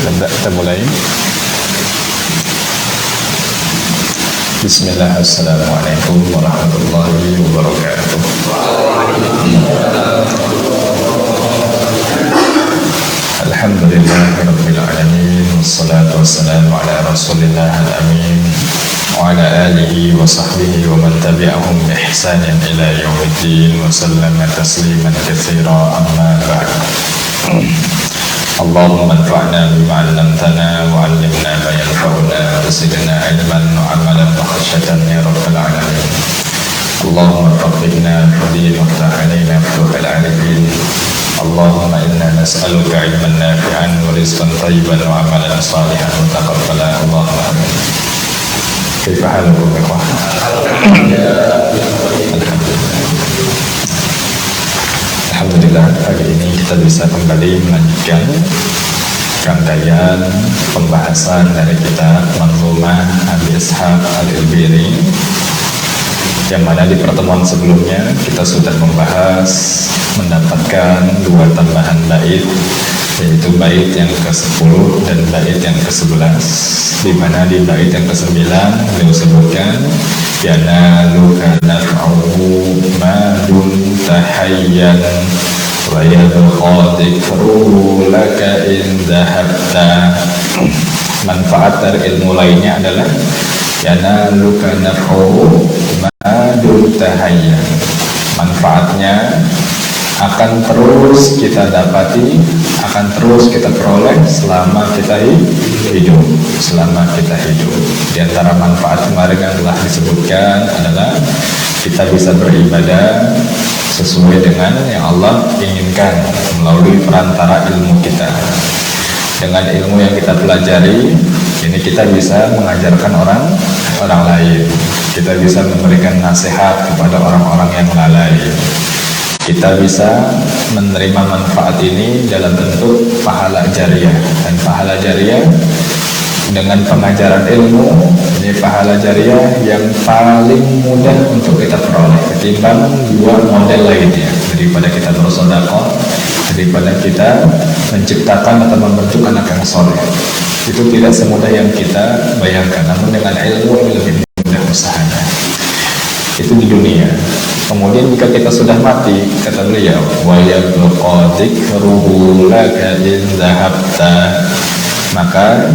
kita mulai. Bismillah, assalamualaikum warahmatullahi wabarakatuh. Alhamdulillah rabbil alamin, wassalatu wassalamu ala rasulillah al-amin wa ala alihi wa sahbihi wa man tabi'ahum bi ihsanin ila yaumiddin wa sallama tasliman katsira, amma ba'd. Allahumma anfa'na bima 'allamtana wa 'allimna ma yanfa'una wa zidna 'ilman wa 'amalan wa khasyatan ya rabbal alamin. Allahumma faqihna fid-din wa ftah 'alaina futuhal 'arifin. Allahumma inna nas'aluka 'ilman nafi'an wa rizqan thayyiban wa 'amalan salihan mutaqabbalan. Allahumma amin. Kaifa halukum ikhwah? Alhamdulillah, pagi ini kita bisa kembali melanjutkan rangkaian pembahasan dari kitab Manzumah Abi Ishaq Al-Ilbiri, yang mana di pertemuan sebelumnya kita sudah membahas mendapatkan dua tambahan bait, yaitu bait yang ke-10 dan bait yang ke-11, di mana di bait yang ke-9 beliau sebutkan yanaluka naf'uhu ma dumta hayyan wa yabqa dhikruhu laka in dhahabta. Manfaat dari ilmu lainnya adalah yanaluka naf'uhu ma dumta hayyan. Manfaatnya akan terus kita dapati, akan terus kita peroleh selama kita hidup. Selama kita hidup. Di antara manfaat kemarin yang telah disebutkan adalah kita bisa beribadah sesuai dengan yang Allah inginkan melalui perantara ilmu kita. Dengan ilmu yang kita pelajari, ini kita bisa mengajarkan orang lain. Kita bisa memberikan nasihat kepada orang-orang yang lalai. Kita bisa menerima manfaat ini dalam bentuk pahala jariyah. Dan pahala jariyah dengan pengajaran ilmu, ini pahala jariyah yang paling mudah untuk kita peroleh ketimbang dua model lainnya. Daripada kita bersedekah, daripada kita menciptakan atau membentuk anak yang soleh, itu tidak semudah yang kita bayangkan. Namun dengan ilmu ini lebih mudah usahanya. Itu di dunia. Kemudian jika kita sudah mati, kata beliau, wa yabqa dzikruhu laka in dhahabta, maka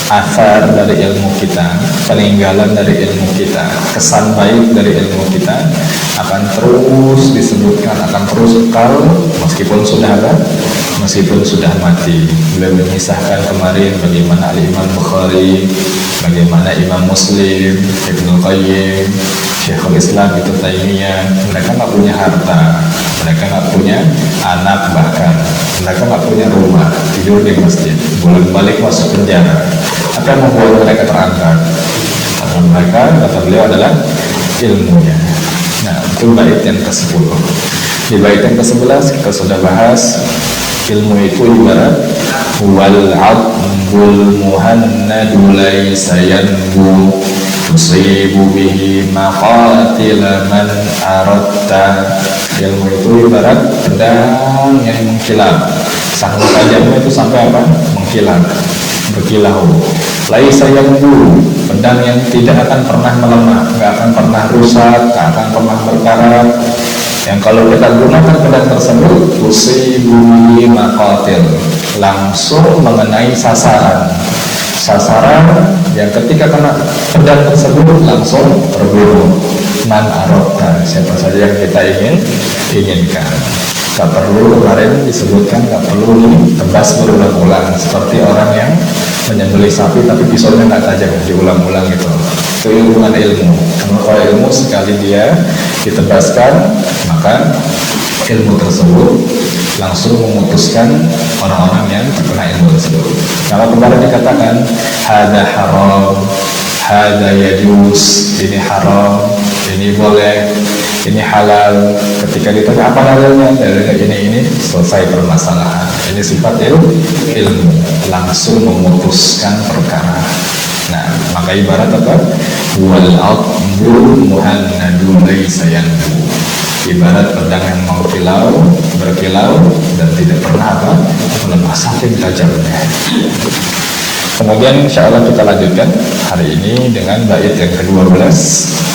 asar dari ilmu kita, peninggalan dari ilmu kita, kesan baik dari ilmu kita akan terus disebutkan, akan terus kekal meskipun sudah ada, meskipun sudah mati. Beliau mengisahkan kemarin bagaimana Imam Bukhari, bagaimana Imam Muslim, Ibnu Qayyim, Syekhul Islam itu Taimiyah, mereka nggak punya harta, mereka nggak punya anak, bahkan mereka nggak punya rumah, tidur di masjid, bolak-balik masuk penjara. Apa yang membuat mereka terangkat? Karena mereka, kata beliau, adalah ilmunya. Nah, itu bait yang ke-10. Di bait yang ke-11 kita sudah bahas ilmu itu ibarat wal 'abdul muhannadu laysa yanbu tusibu bihi maqatila man aradta. Ilmu itu ibarat pedang yang mengkilap. Sangkut tajamnya itu sampai apa? Mengkilap, berkilau. Laisa yanbu, pedang yang tidak akan pernah melemah, nggak akan pernah rusak, nggak akan pernah berkarat. Yang kalau kita gunakan pedang tersebut, tusibu bihi maqatil, langsung mengenai sasaran. Sasaran yang ketika kena pedang tersebut langsung terbunuh. Man aradta, siapa saja yang kita inginkan. Gak perlu, kemarin disebutkan gak perlu tebas berulang-ulang seperti orang yang menyembelih sapi tapi pisaunya nggak tajam, diulang-ulang itu bukan ilmu. Karena kalau ilmu sekali dia ditebaskan, maka ilmu tersebut langsung memutuskan orang-orang yang terkena ilmu tersebut. Kalau kemarin dikatakan hada haram, hada yajuz, ini haram, ini boleh, ini halal. Ketika ditanya apa dalilnya, dalilnya ini selesai permasalahan. Ini sifat ilmu, langsung memutuskan perkara. Nah, maka ibarat apa? Wal 'abdul muhannadu laysa yanbu. ibarat pedang yang mau berkilau dan tidak pernah melemah, saking tajamnya. Kemudian insya Allah kita lanjutkan hari ini dengan bait yang ke-12,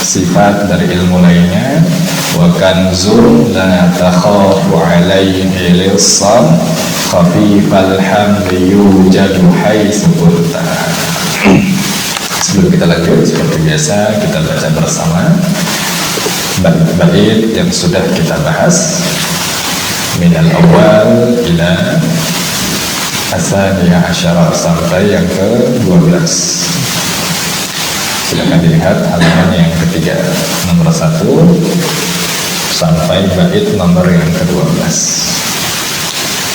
sifat dari ilmu lainnya. Wa kanzun la takhafu alaihi lisan khafifal hamli yujadu haitsu kunta. Sebelum kita lanjut, seperti biasa kita baca bersama bait yang sudah kita bahas minal awal ila Asaniya Asyara sampai yang ke-12. Silakan dilihat halaman yang ketiga, nomor 1 sampai bait nomor yang ke-12.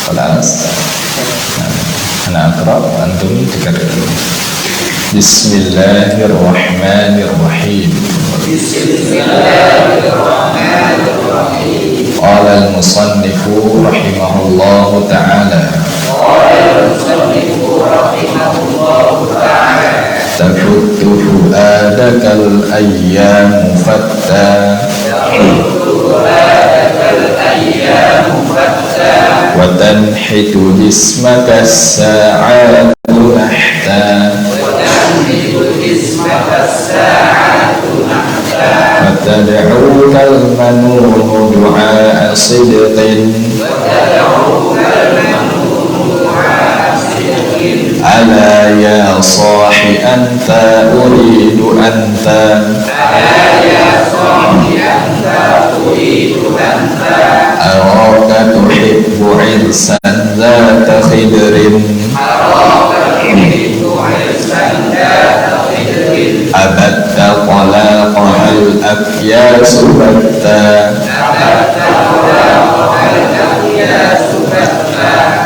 Kelas Ana akrab, antum dikarang. Bismillahirrahmanirrahim. Bismillahirrahmanirrahim. Qala al-musannifu rahimahullahu ta'ala. تفت فؤادك الأيام فتى وتنحت جسمك الساعات نحتا وتدعوك المنون دعاء صدق ألا يا صاح أنت أريد أنت أراك تحب عرسا ذات خدر أبت طلاقها الأكياس بتا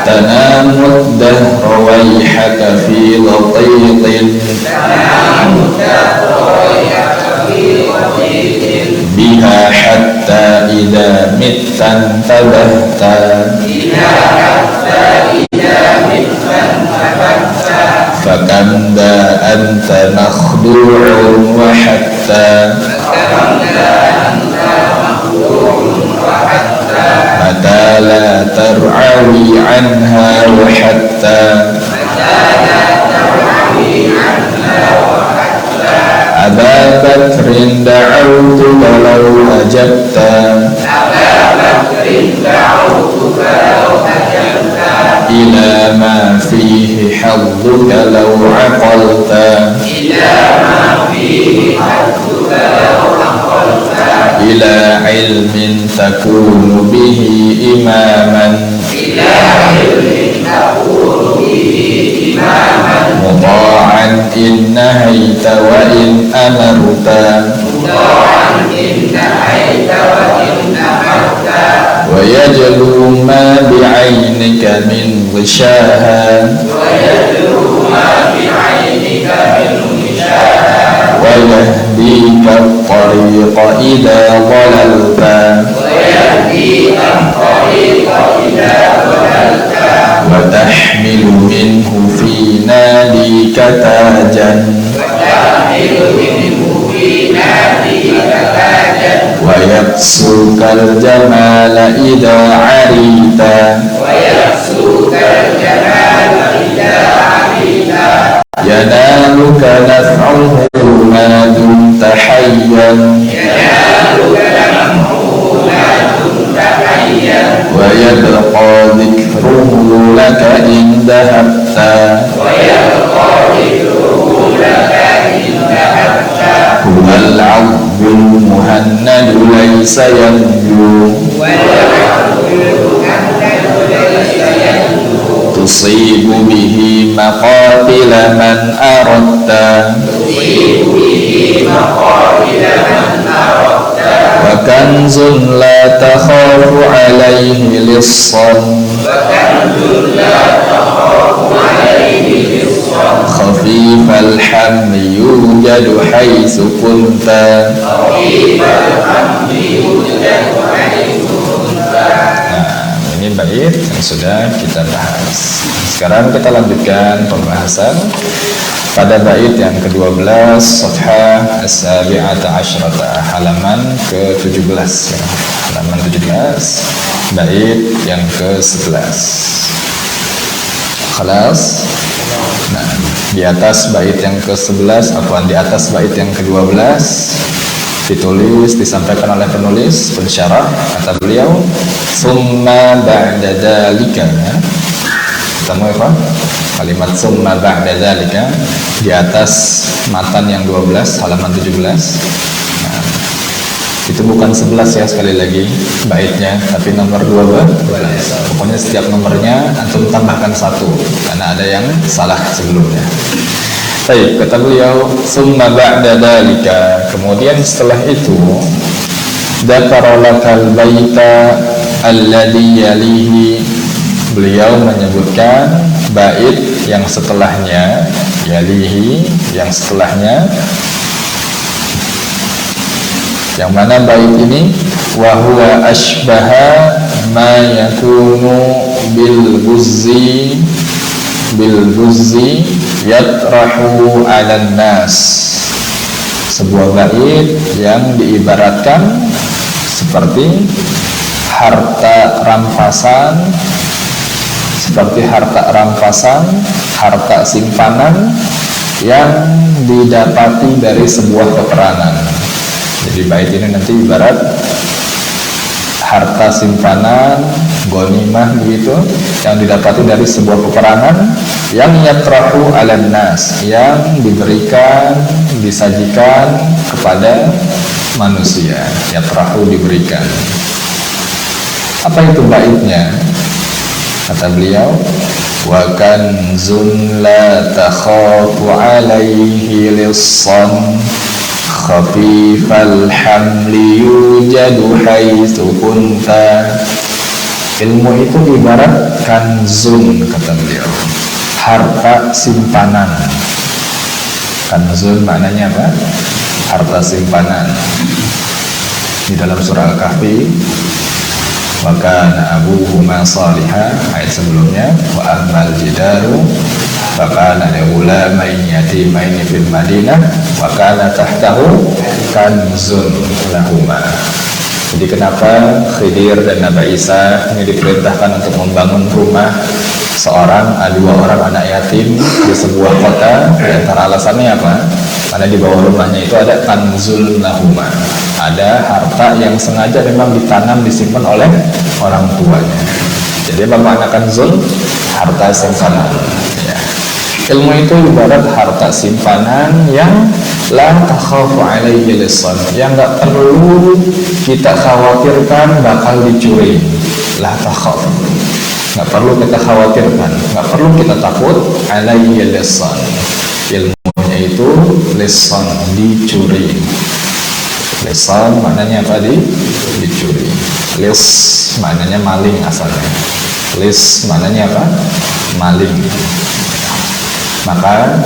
تنام الدهر ويحك في لطيط بها حتى إذا مت انتبهت فكم ذا أنت مخدوع وحتى متى لا ترعوي عنها وحتى أبا بكر دعوتك لو أجبت إلى ما فيه حظك لو عقلت إلى علم تكون به إماما مطاعا إن نهيت وإن أمرت ويجلو ما بعينك من غشاها ويهديك الطريق إذا ضللت وتحمل منه في ناديك تاجا ويكسوك الجمال إذا عريت ينالك نفعه ما دمت حيا ويبقى ذكره لك إن ذهبت هو العظم المهند ليس ينجو تصيب به مقاتل من أردت وكنز لا تخاف عليه لصا خفيف الحمل يوجد حيث كنت bait yang sudah kita bahas. Sekarang kita lanjutkan pembahasan pada bait yang ke-12, Safhah as-sabi'ata asyrata, halaman ke-17 ya. Halaman 17, bait yang ke-11. Khalas. Nah, di atas bait yang ke-11, di atas bait yang ke-12 ditulis, disampaikan oleh penulis pensyarah, kata beliau, summa ba'da dzalika. Ketemu ya Pak? Kalimat summa ba'da dzalika di atas matan yang 12, halaman 17. Nah, itu bukan 11 ya, sekali lagi baitnya, tapi nomor 12. Pokoknya setiap nomornya antum tambahkan 1 karena ada yang salah sebelumnya. Baik, kata beliau, summa ba'da dzalika, kemudian setelah itu, dzakara lakal baita alladhi yalihi, beliau menyebutkan bait yang setelahnya, yalihi, yang setelahnya, yang mana bait ini wa huwa ashbaha ma yakunu bil buzzi yatrahu 'alan nas, sebuah bait yang diibaratkan seperti harta rampasan, harta simpanan yang didapati dari sebuah peperangan. Jadi bait ini nanti ibarat harta simpanan, ghanimah begitu, yang didapati dari sebuah peperangan, yang yatrahu 'alan nas, yang diberikan, disajikan kepada manusia. Yatrahu, diberikan. Apa itu baitnya? Kata beliau, wa kanzun la takhafu 'alaihi lissan khafifal hamli yujadu haitsu kunta. Ilmu itu ibarat kanzun, kata beliau, harta simpanan. Kanzun maknanya apa? Harta simpanan. Di dalam surah Al-Kahfi, wa kana abuhuma salihah, ayat sebelumnya, wa ammal jidaru wa kana ghulamaini yatimaini fil madinah wa kana tahtahu kanzun lahuma. Jadi kenapa Khidir dan Nabi Isa ini diperintahkan untuk membangun rumah dua orang anak yatim di sebuah kota? Di antara alasannya apa? Karena di bawah rumahnya itu ada kanzul lahuma, ada harta yang sengaja memang ditanam, disimpan oleh orang tuanya. Jadi apa makna kanzul? Harta simpanan ya. Ilmu itu ibarat harta simpanan yang la takhafu 'alaihi lissan, yang enggak perlu kita khawatirkan bakal dicuri. La takhaf, enggak perlu kita khawatirkan, enggak perlu kita takut. 'Alaihi lissan, ilmunya itu lissan, dicuri. Lissan maknanya apa? Dicuri. Lis maknanya maling asalnya. Lis maknanya apa? Maling. Maka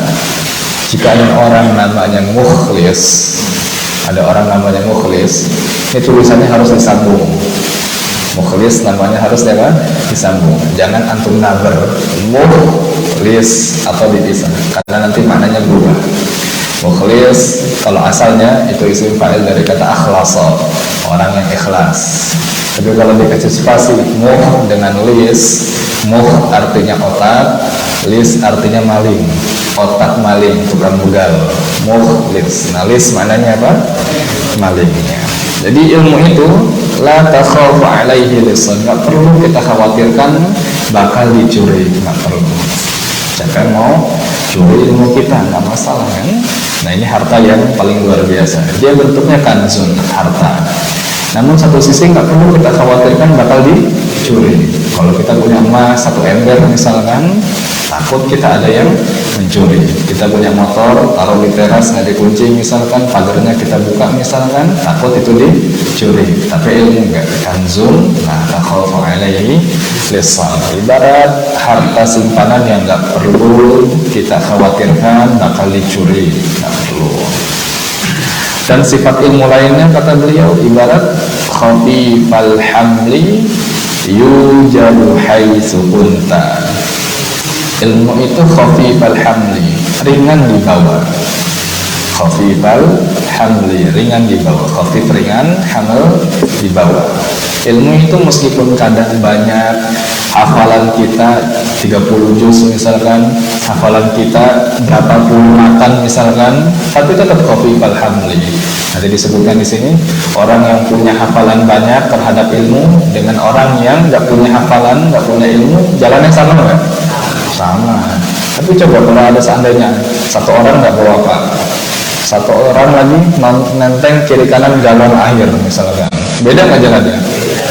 jika ada orang namanya mukhlis, ini tulisannya harus disambung. Mukhlis namanya harus disambung. Jangan antum naber mukhlis atau dipisah, karena nanti maknanya berubah. Mukhlis kalau asalnya itu isim fa'il dari kata akhlasa, orang yang ikhlas. Tapi kalau dikasih spasi muh dengan lis, muh artinya otak, lis artinya maling. Otak maling, tukang begal, mukhlis. Nah, lis maknanya apa? Malingnya. Jadi ilmu itu la takhafu 'alaihi lissan, enggak perlu kita khawatirkan bakal dicuri, enggak perlu. Siapa mau curi ilmu kita, enggak masalah kan? Nah, ini harta yang paling luar biasa. Dia bentuknya kanzun, harta. Namun satu sisi nggak perlu kita khawatirkan bakal dicuri. Kalau kita punya emas 1 ember misalkan, takut kita ada yang mencuri. Kita punya motor, taruh di teras nggak dikunci misalkan, pagarnya kita buka misalkan, takut itu dicuri. Tapi ilmu enggak, kanzun, nah takhafu 'alaihi lissan, ibarat harta simpanan yang nggak perlu kita khawatirkan bakal dicuri, nggak perlu. Dan sifat ilmu lainnya kata beliau ibarat khafifal hamli yujadu haitsu kunta. Ilmu itu khafifal hamli, ringan dibawa. Khafifal hamli, ringan dibawa. Khafif ringan, hamil dibawa. Ilmu itu meskipun kadang banyak, hafalan kita 30 juz misalkan, hafalan kita berapa puluh matan misalkan, tapi tetap khafifal hamli. Nanti disebutkan di sini, orang yang punya hafalan banyak terhadap ilmu dengan orang yang nggak punya hafalan, nggak punya ilmu, jalannya sama nggak? Sama. Tapi coba kalau ada seandainya satu orang nggak bawa apa, satu orang lagi nenteng kiri kanan galon air misalkan, beda nggak jalannya?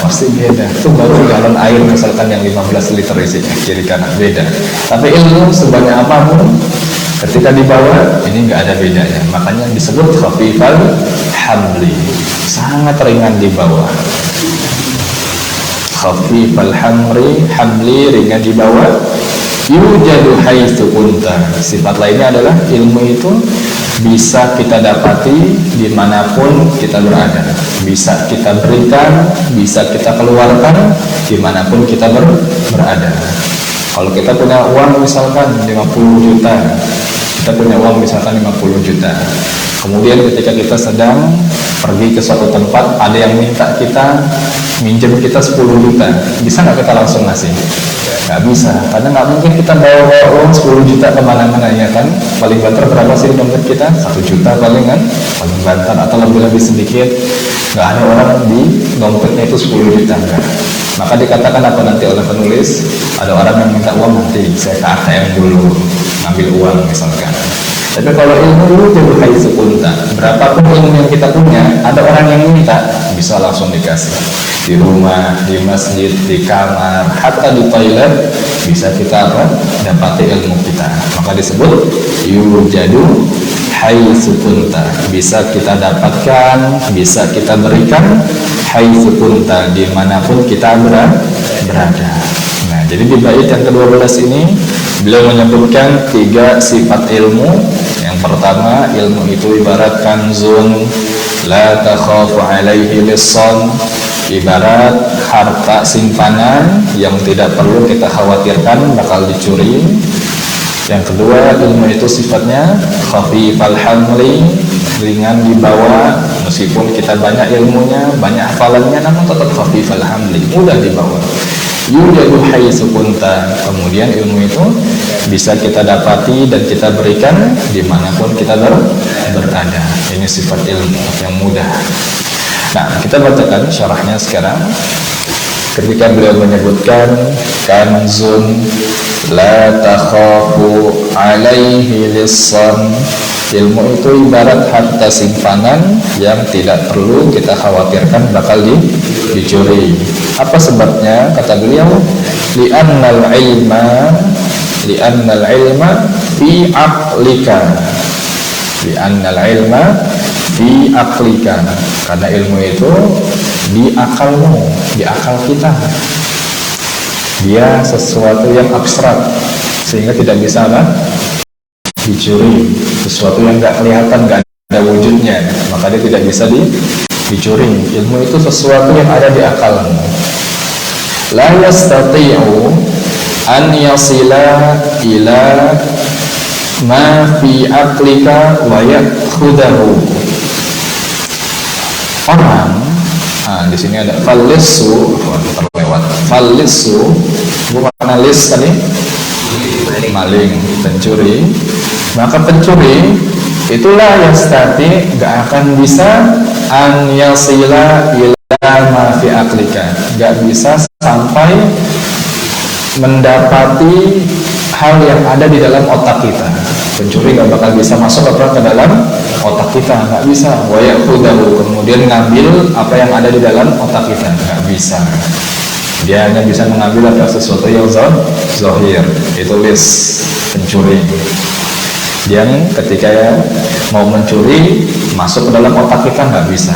Pasti beda. Itu baru galon air misalkan yang 15 liter isinya, kiri kanan beda. Tapi ilmu sebanyak apapun, ketika dibawa ini nggak ada bedanya. Makanya disebut khafifal hamli, sangat ringan dibawa. Khafifal hamli, ringan dibawa. Yujadu haitsu kunta. Sifat lainnya adalah ilmu itu bisa kita dapati dimanapun kita berada, bisa kita berikan, bisa kita keluarkan dimanapun kita berada. Kalau kita punya uang misalkan 50 juta, kita punya uang misalkan 50 juta, kemudian ketika kita sedang pergi ke suatu tempat, ada yang minta kita minjem kita 10 juta, bisa nggak kita langsung ngasih? Nggak bisa, karena nggak mungkin kita bawa uang 10 juta kemana-mana, ya kan? Paling banter berapa sih dompet kita? 1 juta paling kan? Paling banter, atau lebih sedikit. Nggak ada orang di dompetnya itu 10 juta, enggak. Maka dikatakan apa nanti oleh penulis, ada orang yang minta uang, nanti saya ke ATM dulu ngambil uang misalkan. Tapi kalau ilmu dulu jadi haitsu kunta, berapapun ilmu yang kita punya, ada orang yang minta, bisa langsung dikasih. Di rumah, di masjid, di kamar, hatta di toilet, bisa kita dapati ilmu kita. Maka disebut yujadu haitsu kunta, bisa kita dapatkan, bisa kita berikan haitsu kunta, dimanapun kita berada. Nah, jadi di bait yang ke-12 ini beliau menyebutkan 3 sifat ilmu. Yang pertama, ilmu itu ibarat kanzun la takhafu alaihi lissan, ibarat harta simpanan yang tidak perlu kita khawatirkan bakal dicuri. Yang kedua, ilmu itu sifatnya khafifal hamli, ringan dibawa, meskipun kita banyak ilmunya, banyak hafalannya, namun tetap khafifal hamli, mudah dibawa. Yujadu haitsu kunta, kemudian ilmu itu bisa kita dapati dan kita berikan dimanapun kita berada. Ini sifat ilmu yang mudah. Nah, kita bacakan syarahnya sekarang. Ketika beliau menyebutkan kanzun la takhafu alaihi lissan, ilmu itu ibarat harta simpanan yang tidak perlu kita khawatirkan bakal dicuri. Apa sebabnya? Kata beliau, li'annal ilma fi aqlika. Li'annal ilma fi aqlika, karena ilmu itu di akalmu, di akal kita. Dia sesuatu yang abstrak sehingga tidak bisa dicuri, sesuatu yang nggak kelihatan, nggak ada wujudnya, maka dia tidak bisa dicuri. Ilmu itu sesuatu yang ada di akalmu. La yastati'u an yasila ila ma fi aqlika wa yakhudahu. Orang, di sini ada falisu, terlewat. Falisu, bukan lis tadi, maling, pencuri. Maka pencuri itulah yastati, gak akan bisa an yasila ila ma fi aqlika, gak bisa sampai mendapati hal yang ada di dalam otak kita. Pencuri gak bakal bisa masuk ke dalam otak kita, gak bisa. Wa yakhudahu, kemudian ngambil apa yang ada di dalam otak kita, gak bisa. Dia hanya bisa mengambil apa sesuatu yang zahir, itu lis, pencuri. Yang ketika mau mencuri masuk ke dalam otak kita nggak bisa.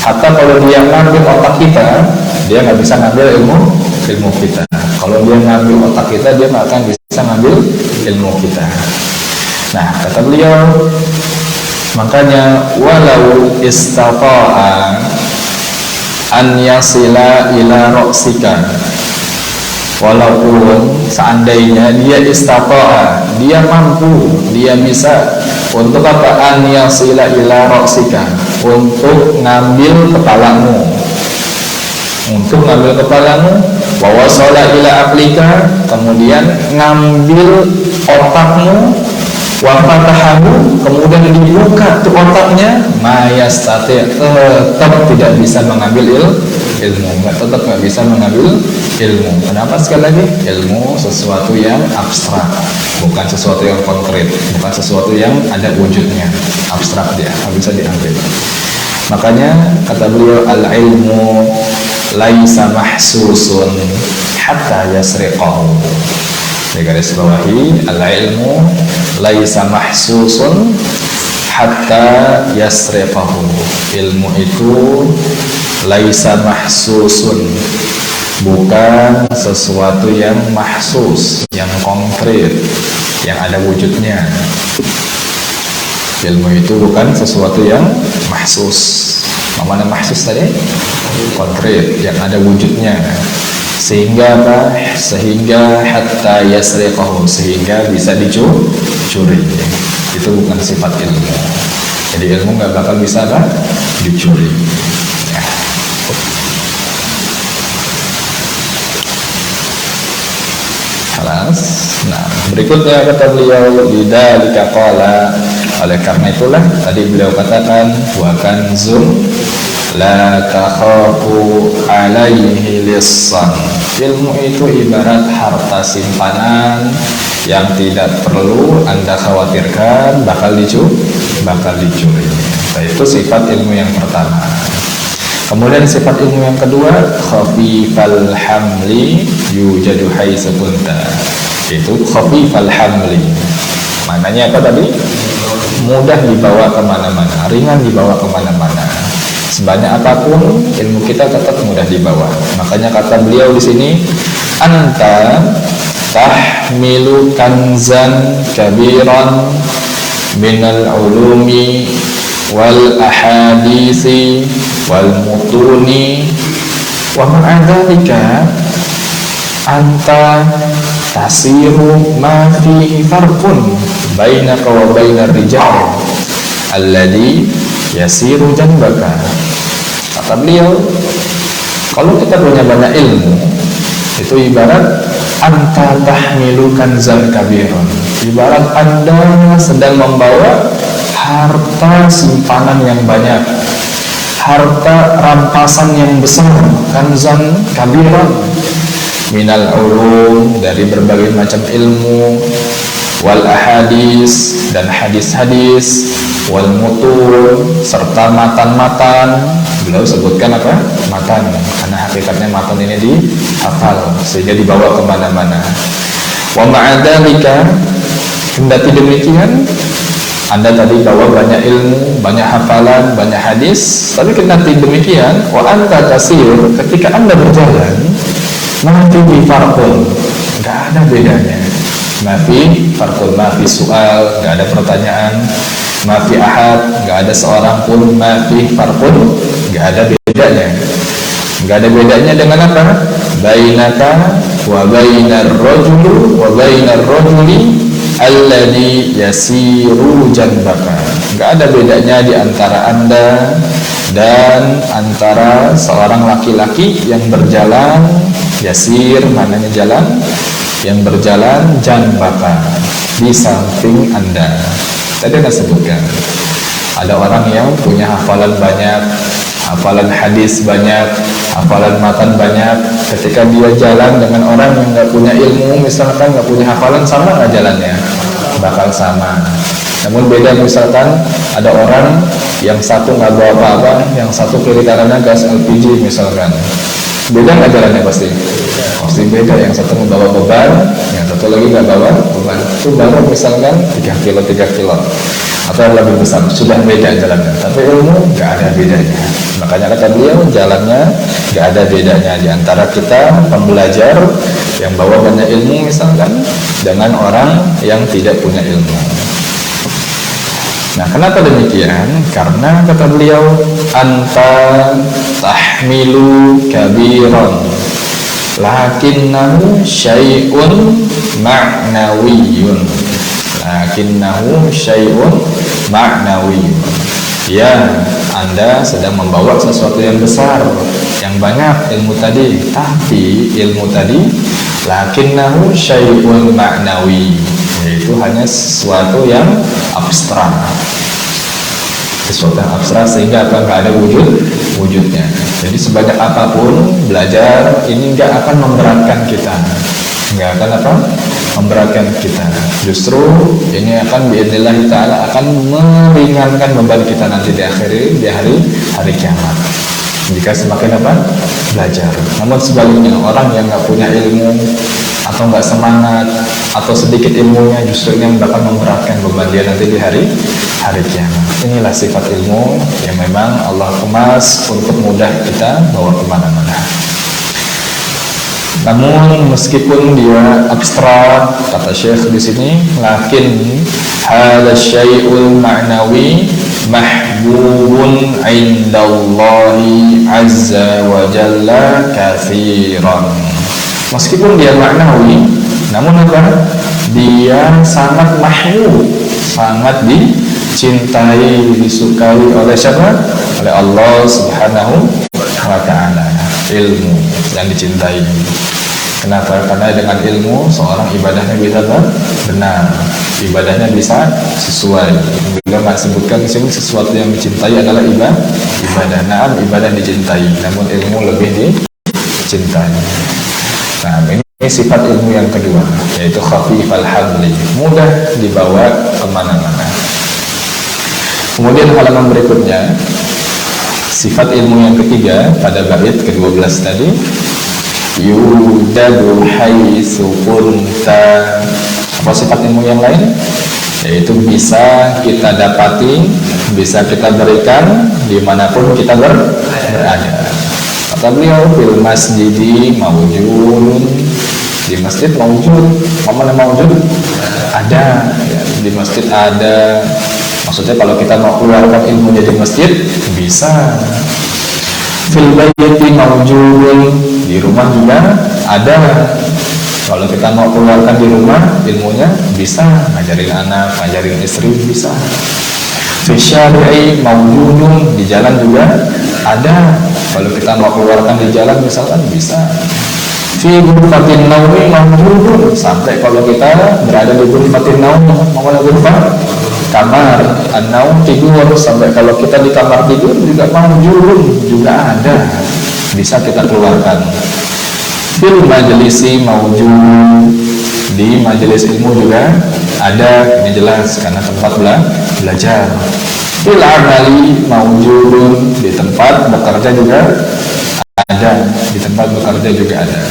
Hatta kalau dia ngambil otak kita, dia nggak bisa ngambil ilmu kita. Kalau dia ngambil otak kita, dia nggak akan bisa ngambil ilmu kita. Nah, kata beliau, makanya walau istata'a an yasila ila roksika, walaupun seandainya dia istata'a, dia mampu, dia bisa untuk apa? An yasila ila roksika, untuk ngambil kepalamu, wa wasala ila aklika, kemudian ngambil otakmu, wa fatahahu, kemudian dibuka tuh otaknya, mayastati, tetap tidak bisa mengambil ilmu, tetap nggak bisa mengambil ilmu. Kenapa? Sekali lagi, ilmu sesuatu yang abstrak, bukan sesuatu yang konkret, bukan sesuatu yang ada wujudnya, abstrak, dia nggak bisa diambil. Makanya kata beliau, al ilmu laisa mahsusun hatta yasriqahu. Di garis bawahi, al ilmu laisa mahsusun hatta yasriqahu. Ilmu itu laisa mahsusun, bukan sesuatu yang mahsus, yang konkret, yang ada wujudnya. Ilmu itu bukan sesuatu yang mahsus. Mana mahsus tadi? Konkret, yang ada wujudnya. Sehingga apa? Sehingga hatta yasriqahu, sehingga bisa dicuri. Itu bukan sifat ilmu. Jadi ilmu nggak bakal bisa apa? Dicuri. Ya. Halas. Nah, berikutnya kata beliau, lidzalika qala, oleh karena itulah tadi beliau katakan, wa kanzun la takhafu alaihi lissan. Ilmu itu ibarat harta simpanan yang tidak perlu Anda khawatirkan bakal dicuri. Nah, itu sifat ilmu yang pertama. Kemudian sifat ilmu yang kedua, khafifal hamli yujadu haitsu kunta. Itu khafifal hamli, maknanya apa tadi? Mudah dibawa kemana-mana, ringan dibawa kemana-mana. Sebanyak apapun ilmu kita tetap mudah dibawa. Makanya kata beliau di sini, anta tahmilu kanzan kabiran minal ulumi wal ahadisi wal mutuni, wa ma'adzalika anta tasiru ma fihi farqun bainaka wa bainar rijal alladhi yasiru janbaka. Kata beliau, kalau kita punya banyak ilmu, itu ibarat anta tahmilu kanzan kabirun, ibarat Anda sedang membawa harta simpanan yang banyak, harta rampasan yang besar, kanzan kabirun minal ulum, dari berbagai macam ilmu, wal ahadis, dan hadis-hadis, wal mutun, serta matan-matan. Beliau sebutkan apa? Matan, karena hakikatnya matan ini dihafal sehingga dibawa kemana-mana. Wa ma'adzalika, kendati demikian, Anda tadi bawa banyak ilmu, banyak hafalan, banyak hadis, tapi kendati demikian, wa anta tasir, ketika Anda berjalan, nanti di farqun, nggak ada bedanya. Mafi farqun, mafi soal, nggak ada pertanyaan. Mafi ahad, nggak ada seorang pun. Mafi farqun, nggak ada bedanya. Nggak ada bedanya dengan apa? Bainaka wa bainar rajuli wa bainar rajuli alladhi yasiru janbaka. Nggak ada bedanya di antara Anda dan antara seorang laki-laki yang berjalan, yasir maknanya jalan, yang berjalan janbaka, di samping Anda. Tadi Anda sebutkan ada orang yang punya hafalan banyak, hafalan hadis banyak, hafalan matan banyak. Ketika dia jalan dengan orang yang nggak punya ilmu, misalkan nggak punya hafalan, sama nggak jalannya? Bakal sama. Namun beda, misalkan ada orang yang satu nggak bawa apa-apa, yang satu kiri kanannya gas LPG misalkan, beda nggak jalannya? Pasti beda. Yang satu membawa beban, yang satu lagi nggak bawa beban. Itu baru misalkan 3 kilo atau yang lebih besar, sudah beda jalannya. Tapi ilmu nggak ada bedanya. Makanya kata beliau, jalannya nggak ada bedanya di antara kita pembelajar yang bawa banyak ilmu misalkan dengan orang yang tidak punya ilmu. Nah, kenapa demikian? Karena kata beliau, anta tahmilu kabiran lakinnahu syai'un ma'nawiyyun. Lakinnahu syai'un ma'nawiyyun. Ya, Anda sedang membawa sesuatu yang besar, yang banyak ilmu tadi, tapi ilmu tadi lakinnahu syai'un ma'nawi, yaitu hanya sesuatu yang abstrak, sesuatu yang abstrak sehingga nggak ada wujudnya. Jadi sebanyak apapun belajar ini nggak akan memberatkan kita, nggak akan memberatkan kita. Justru ini akan biidznillah ta'ala akan meringankan beban kita nanti di hari kiamat. Jika semakin belajar. Namun sebaliknya, orang yang nggak punya ilmu atau nggak semangat atau sedikit ilmunya, justru yang bakal memberatkan beban dia nanti di hari kiamat. Inilah sifat ilmu yang memang Allah kemas untuk mudah kita bawa kemana-mana. Namun meskipun dia abstrak, kata Syekh di sini, lakin hadza syai'ul ma'nawi mahbubun 'indallahi 'azza wa jalla katsiran. Meskipun dia maknawi, namun apa? Dia sangat mahbub, sangat dicintai, disukai oleh siapa? Oleh Allah Subhanahu wa ta'ala. Ilmu yang dicintai. Kenapa? Karena dengan ilmu seorang ibadahnya bisa benar, ibadahnya bisa sesuai. Bila sebutkan di sini sesuatu yang dicintai adalah ibadah. Nah, ibadah dicintai, namun ilmu lebih dicintai. Nah, ini sifat ilmu yang kedua, yaitu khafifal hamli, mudah dibawa kemana-mana. Kemudian halaman berikutnya, sifat ilmu yang ketiga pada bait ke-12 tadi, yudadu haitsu kunta. Apa sifat ilmu yang lain? Yaitu bisa kita dapati, bisa kita berikan dimanapun kita berada. Kata beliau, fil masjidi mawjudun, di masjid mawjud. Mana mawjud? Ada ya, di masjid ada. Maksudnya kalau kita mau keluarkan ilmu dari masjid bisa. Fil bayti mawjudun, di rumah juga ada. Kalau kita mau keluarkan di rumah ilmunya bisa, ngajarin anak, ngajarin istri bisa. Fi syari'i mawjudun, di jalan juga ada. Kalau kita mau keluarkan di jalan misalkan bisa. Fi ghurfatin naumi mawjudun, sampai kalau kita berada di ghurfatin naum, mau ghurfah kamar, an-naum tidur, sampai kalau kita di kamar tidur juga mawjudun, juga ada, bisa kita keluarkan. Fil majlisi mawjud, di majelis ilmu juga ada, ini jelas karena tempat belajar. Fil amali mawjudun, di tempat bekerja juga ada, di tempat bekerja juga ada.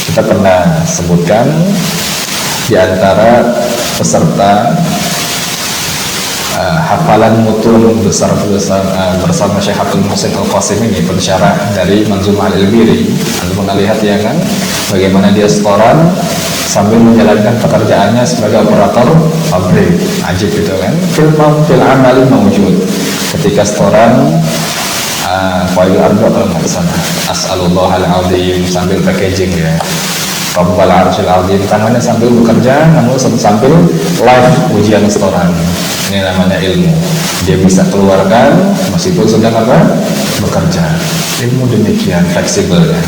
Kita pernah sebutkan di antara peserta hafalan mutun bersama Syekh Abdul Muhsin Al-Qasim ini, pensyarah dari Manzumah Al-Ilbiri. Anda pernah lihat ya kan, bagaimana dia setoran sambil menjalankan pekerjaannya sebagai operator pabrik. Ajib gitu kan. Fil amali mawjud, ketika setoran Qaidul Ardu atau nggak sana, As'alullah al-azim, sambil packaging ya, Rabbal Arsyil Azim, tangannya sambil bekerja, namun sambil live ujian setoran. Ini namanya ilmu. Dia bisa keluarkan meskipun sedang bekerja. Ilmu demikian fleksibel ya.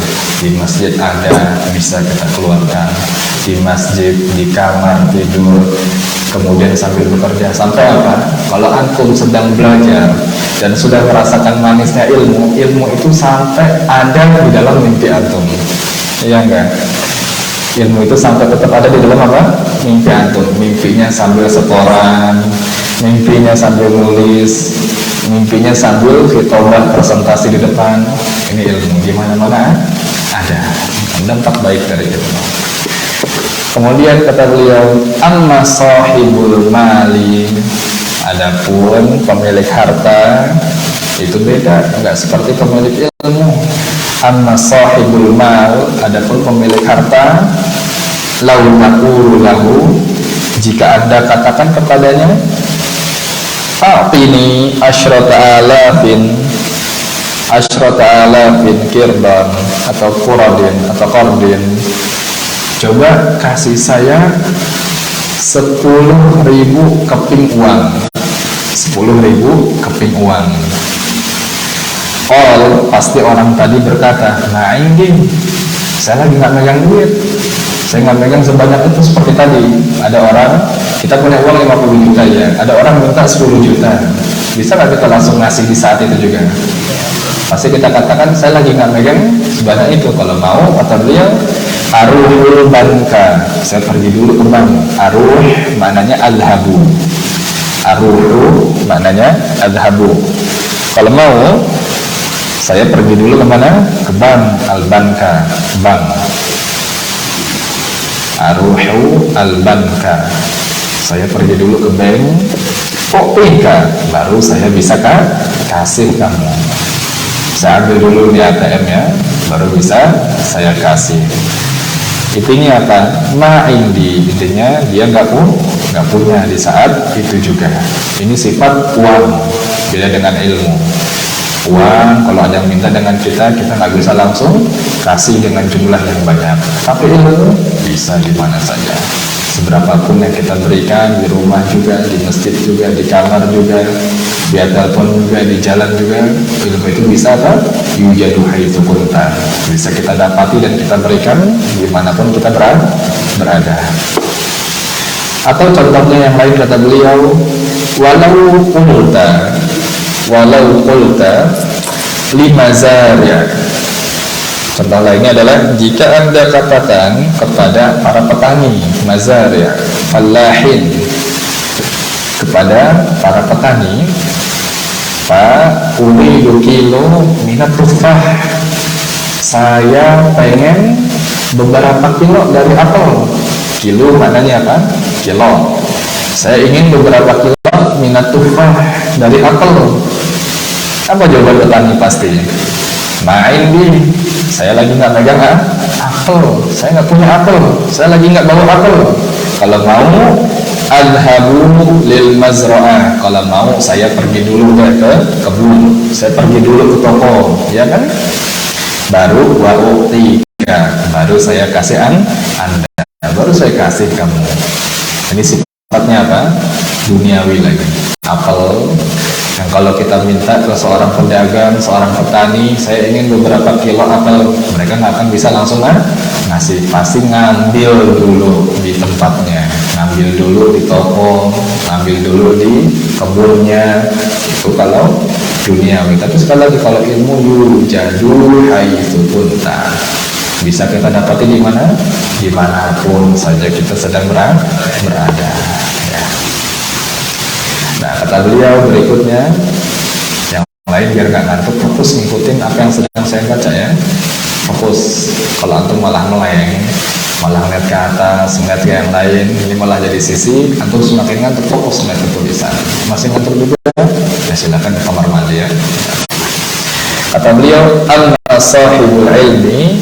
Di masjid ada, bisa kita keluarkan. Di masjid, di kamar tidur, kemudian sambil bekerja. Sampai apa? Kalau antum sedang belajar dan sudah merasakan manisnya ilmu itu sampai ada di dalam mimpi antum. Iya enggak? Ilmu itu sampai tetap ada di dalam mimpi antum. Mimpinya sambil setoran, mimpinya sambil nulis, mimpinya sambil khitbah presentasi di depan. Ini ilmu di mana-mana ada. Dampak baik dari ilmu. Kemudian kata beliau, amma sahibul mali, adapun pemilik harta itu beda, enggak seperti pemilik ilmu. Amma sahibul mal, adapun pemilik harta, lau naqulu lahu, jika Anda katakan kepadanya, a'tini asyrata alafin kirdan atau quradin atau qardin, coba kasih saya 10.000 keping uang. 10.000 keping uang. Pasti orang tadi berkata, nah ini saya lagi nggak megang duit, saya nggak megang sebanyak itu. Seperti tadi ada orang, kita punya uang 50 juta ya, ada orang minta 10 juta, bisa nggak kita langsung ngasih di saat itu juga? Pasti kita katakan saya lagi nggak megang sebanyak itu. Kalau mau, kata beliau, aruhul banka, saya pergi dulu ke bank. Aruh maknanya adhabu, aruhu maknanya adhabu. Kalau mau, saya pergi dulu kemana? Ke bank, al-banka, bank. Aruhu al-banka, saya pergi dulu ke bank. Poktika, baru saya bisa kasih kamu. Saya ambil dulu di ATM ya, baru bisa saya kasih. Intinya apa? Ma'indi, intinya dia nggak punya di saat itu juga. Ini sifat uang, beda dengan ilmu. Uang, kalau ada yang minta dengan kita nggak bisa langsung kasih dengan jumlah yang banyak. Tapi ilmu bisa di mana saja. Seberapapun yang kita berikan, di rumah juga, di masjid juga, di kamar juga, di telepon juga, di jalan juga, ilmu itu bisa apa? Yujadu haitsu kunta. Bisa kita dapati dan kita berikan dimanapun kita berada. Atau contohnya yang lain kata beliau, walau qulta limazarya. Contoh lainnya adalah jika Anda katakan kepada para petani, mazarya, fallahin, kepada para petani, Pak, uridu kilo minat tufah, saya pengen beberapa kilo dari apel. Kilo maknanya apa? Kilo. Saya ingin beberapa kilo minat tufah dari apel. Apa jawaban petani pasti? Main di, saya lagi nggak megang apel, saya nggak punya apel, saya lagi nggak bawa apel. Kalau mau, adhabu lil mazra'ah, kalau mau saya pergi dulu ke kebun, saya pergi dulu ke toko, ya kan? Baru wa'u'tika, baru saya kasih Anda, baru saya kasih kamu. Ini sifatnya apa? Duniawi lagi. Apel yang kalau kita minta ke seorang pedagang, seorang petani, saya ingin beberapa kilo apel, mereka nggak akan bisa langsung ngasih, pasti ngambil dulu di tempatnya, ngambil dulu di toko, ngambil dulu di kebunnya. Itu kalau duniawi. Tapi sekali lagi, kalau ilmu yujadu haitsu kunta, bisa kita dapati di mana? Dimanapun saja kita sedang berada. Ya. Nah, kata beliau berikutnya, yang lain biar gak ngantuk, fokus ngikutin apa yang sedang saya baca ya. Fokus. Kalau antum malah meleng, malah ngeliat ke atas, ngeliat ke yang lain, ini malah jadi sisi, antum semakin ngantuk, fokus ngeliat ke tulisan. Masih ngantuk juga? Ya silakan ke kamar mandi ya. Kata beliau, al-sahibul ilmi,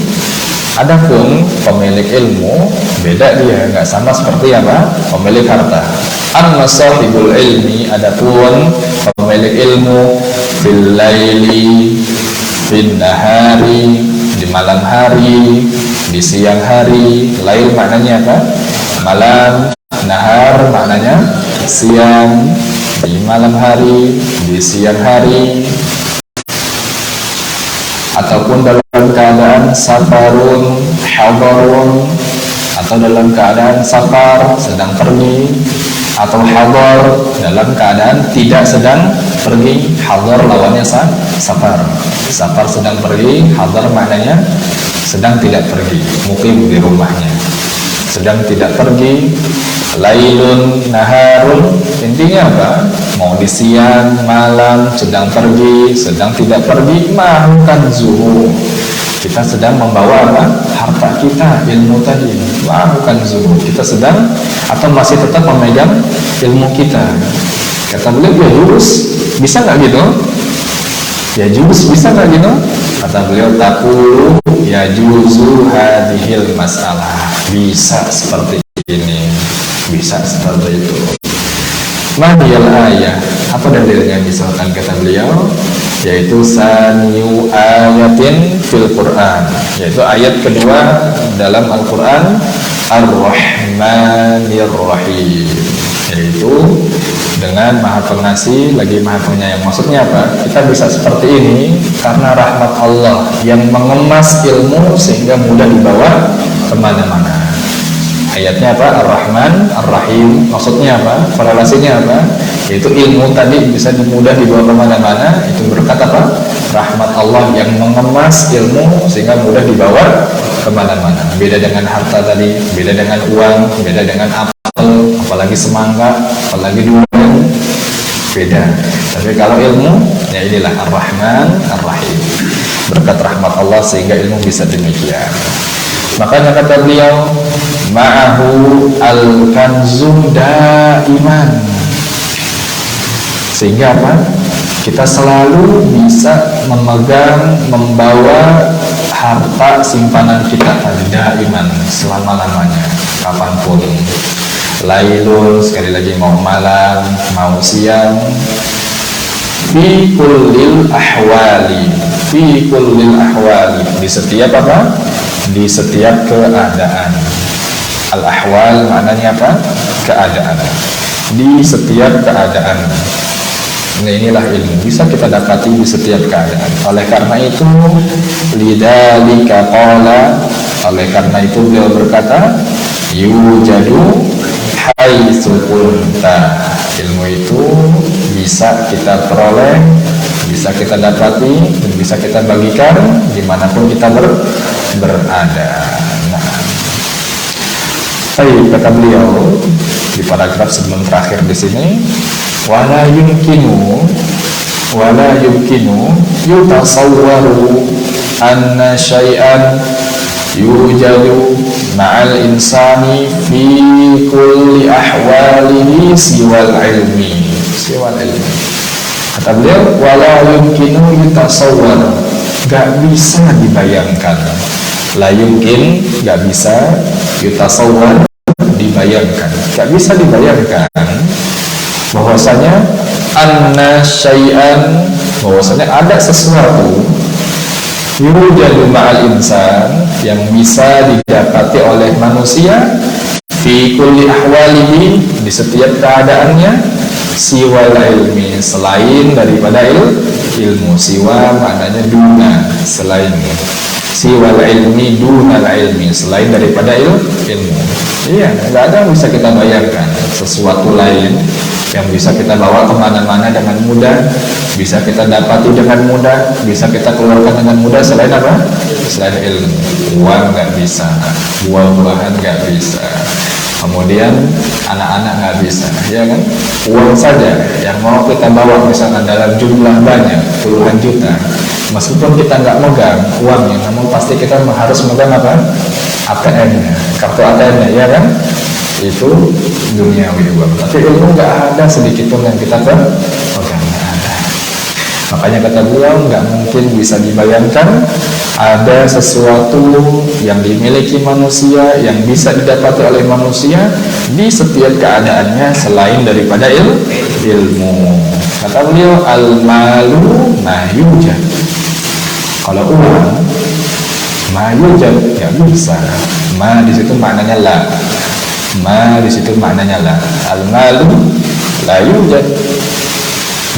adapun pemilik ilmu beda, dia nggak sama seperti apa pemilik harta. Amma sahibul ilmi, adapun pemilik ilmu, fil laili, fin nahari, di malam hari, di siang hari. Lail maknanya apa? Malam. Nahar maknanya siang. Di malam hari, di siang hari, ataupun dalam keadaan safarun, hadarun, atau dalam keadaan safar, sedang pergi, atau hadar, dalam keadaan tidak sedang pergi. Hadar lawannya safar. Safar sedang pergi, hadar maknanya sedang tidak pergi, mukim di rumahnya, sedang tidak pergi. Lailun, naharun, intinya apa? Mau di siang, malam, sedang pergi, sedang tidak pergi, mahukan zuhu. Kita sedang membawa apa? Harta kita, ilmu tadi. Mahukan zuhu. Kita sedang atau masih tetap memegang ilmu kita. Kata beliau, ya jurus, bisa nggak gitu? Ya jurus, bisa nggak gitu? Kata beliau, takulu ya juzu hadhil masalah. Bisa seperti ini, bisa seperti itu. Mahiyal ayah, Apa dalilnya? Misalkan kata beliau, yaitu saniu ayatin fil Quran, yaitu ayat kedua dalam Al-Quran, Ar-Rahmanir Rahim, yaitu dengan Maha Pengasih lagi Maha Penyayang. Maksudnya apa? Kita bisa seperti ini karena rahmat Allah yang mengemas ilmu sehingga mudah dibawa kemana-mana. Ayatnya apa? Ar-Rahman, Ar-Rahim. Maksudnya apa? Korelasinya apa? Yaitu ilmu tadi bisa mudah dibawa kemana-mana. Itu berkat apa? Rahmat Allah yang mengemas ilmu sehingga mudah dibawa kemana-mana. Beda dengan harta tadi, beda dengan uang, beda dengan apel, apalagi semangka, apalagi durian, beda. Tapi kalau ilmu, ya inilah Ar-Rahman, Ar-Rahim. Berkat rahmat Allah sehingga ilmu bisa demikian. Makanya kata beliau, ma'ahu al-kanzu daiman. Sehingga apa? Kita selalu bisa memegang, membawa harta simpanan kita daiman, selama-lamanya, kapanpun. Lailun, sekali lagi, mau malam, mau siang, fi kullil ahwali, fi kullil ahwali, di setiap apa? Di setiap keadaan. Al-ahwal maknanya apa? Keadaan. Di setiap keadaan. Nah, inilah ilmu bisa kita dapati di setiap keadaan. Oleh karena itu, lidzalika qala, oleh karena itu beliau berkata, yujadu haitsu kunta. Ilmu itu bisa kita peroleh, bisa kita dapati, dan bisa kita bagikan dimanapun kita berada. Nah, baik, kata beliau di paragraf sebelum terakhir di sini, wala yumkinu yutasawwaru anna syai'an yujadu ma'al insani fi kulli ahwalihi siwal ilmi. Kata beliau, wala yumkinu yutasawwaru, gak bisa dibayangkan. La yumkin, gak bisa, yutasawwar, dibayangkan, gak bisa dibayangkan bahwasanya anna syai'an, bahwasanya ada sesuatu yujadu ma'al insan, yang bisa didapati oleh manusia fi kulli ahwalihi, di setiap keadaannya, siwal ilmi, selain daripada ilmu. Siwa maknanya duna, selain. Siwal ilmi dunal ilmi, selain daripada ilmu. Iya, nggak ada yang bisa kita bayangkan sesuatu lain yang bisa kita bawa kemana-mana dengan mudah, bisa kita dapati dengan mudah, bisa kita keluarkan dengan mudah selain apa? Selain ilmu. Uang nggak bisa, buah-buahan nggak bisa, kemudian anak-anak nggak bisa, ya kan? Uang saja yang mau kita bawa misalkan dalam jumlah banyak, puluhan juta, meskipun kita nggak megang uangnya, namun pasti kita harus megang apa? ATM-nya, kartu ATM-nya, ya kan? Itu duniawi uang. Tapi ilmu nggak ada sedikit pun yang kita pegang, nggak ada. Makanya kata beliau, nggak mungkin bisa dibayangkan ada sesuatu yang dimiliki manusia, yang bisa didapati oleh manusia di setiap keadaannya selain daripada ilmu. Kata beliau, al-malu mayujad. Kalau uang, mayujad, nggak bisa. Ma di situ maknanya la. Ma di situ maknanya la. Al-malu la yujad.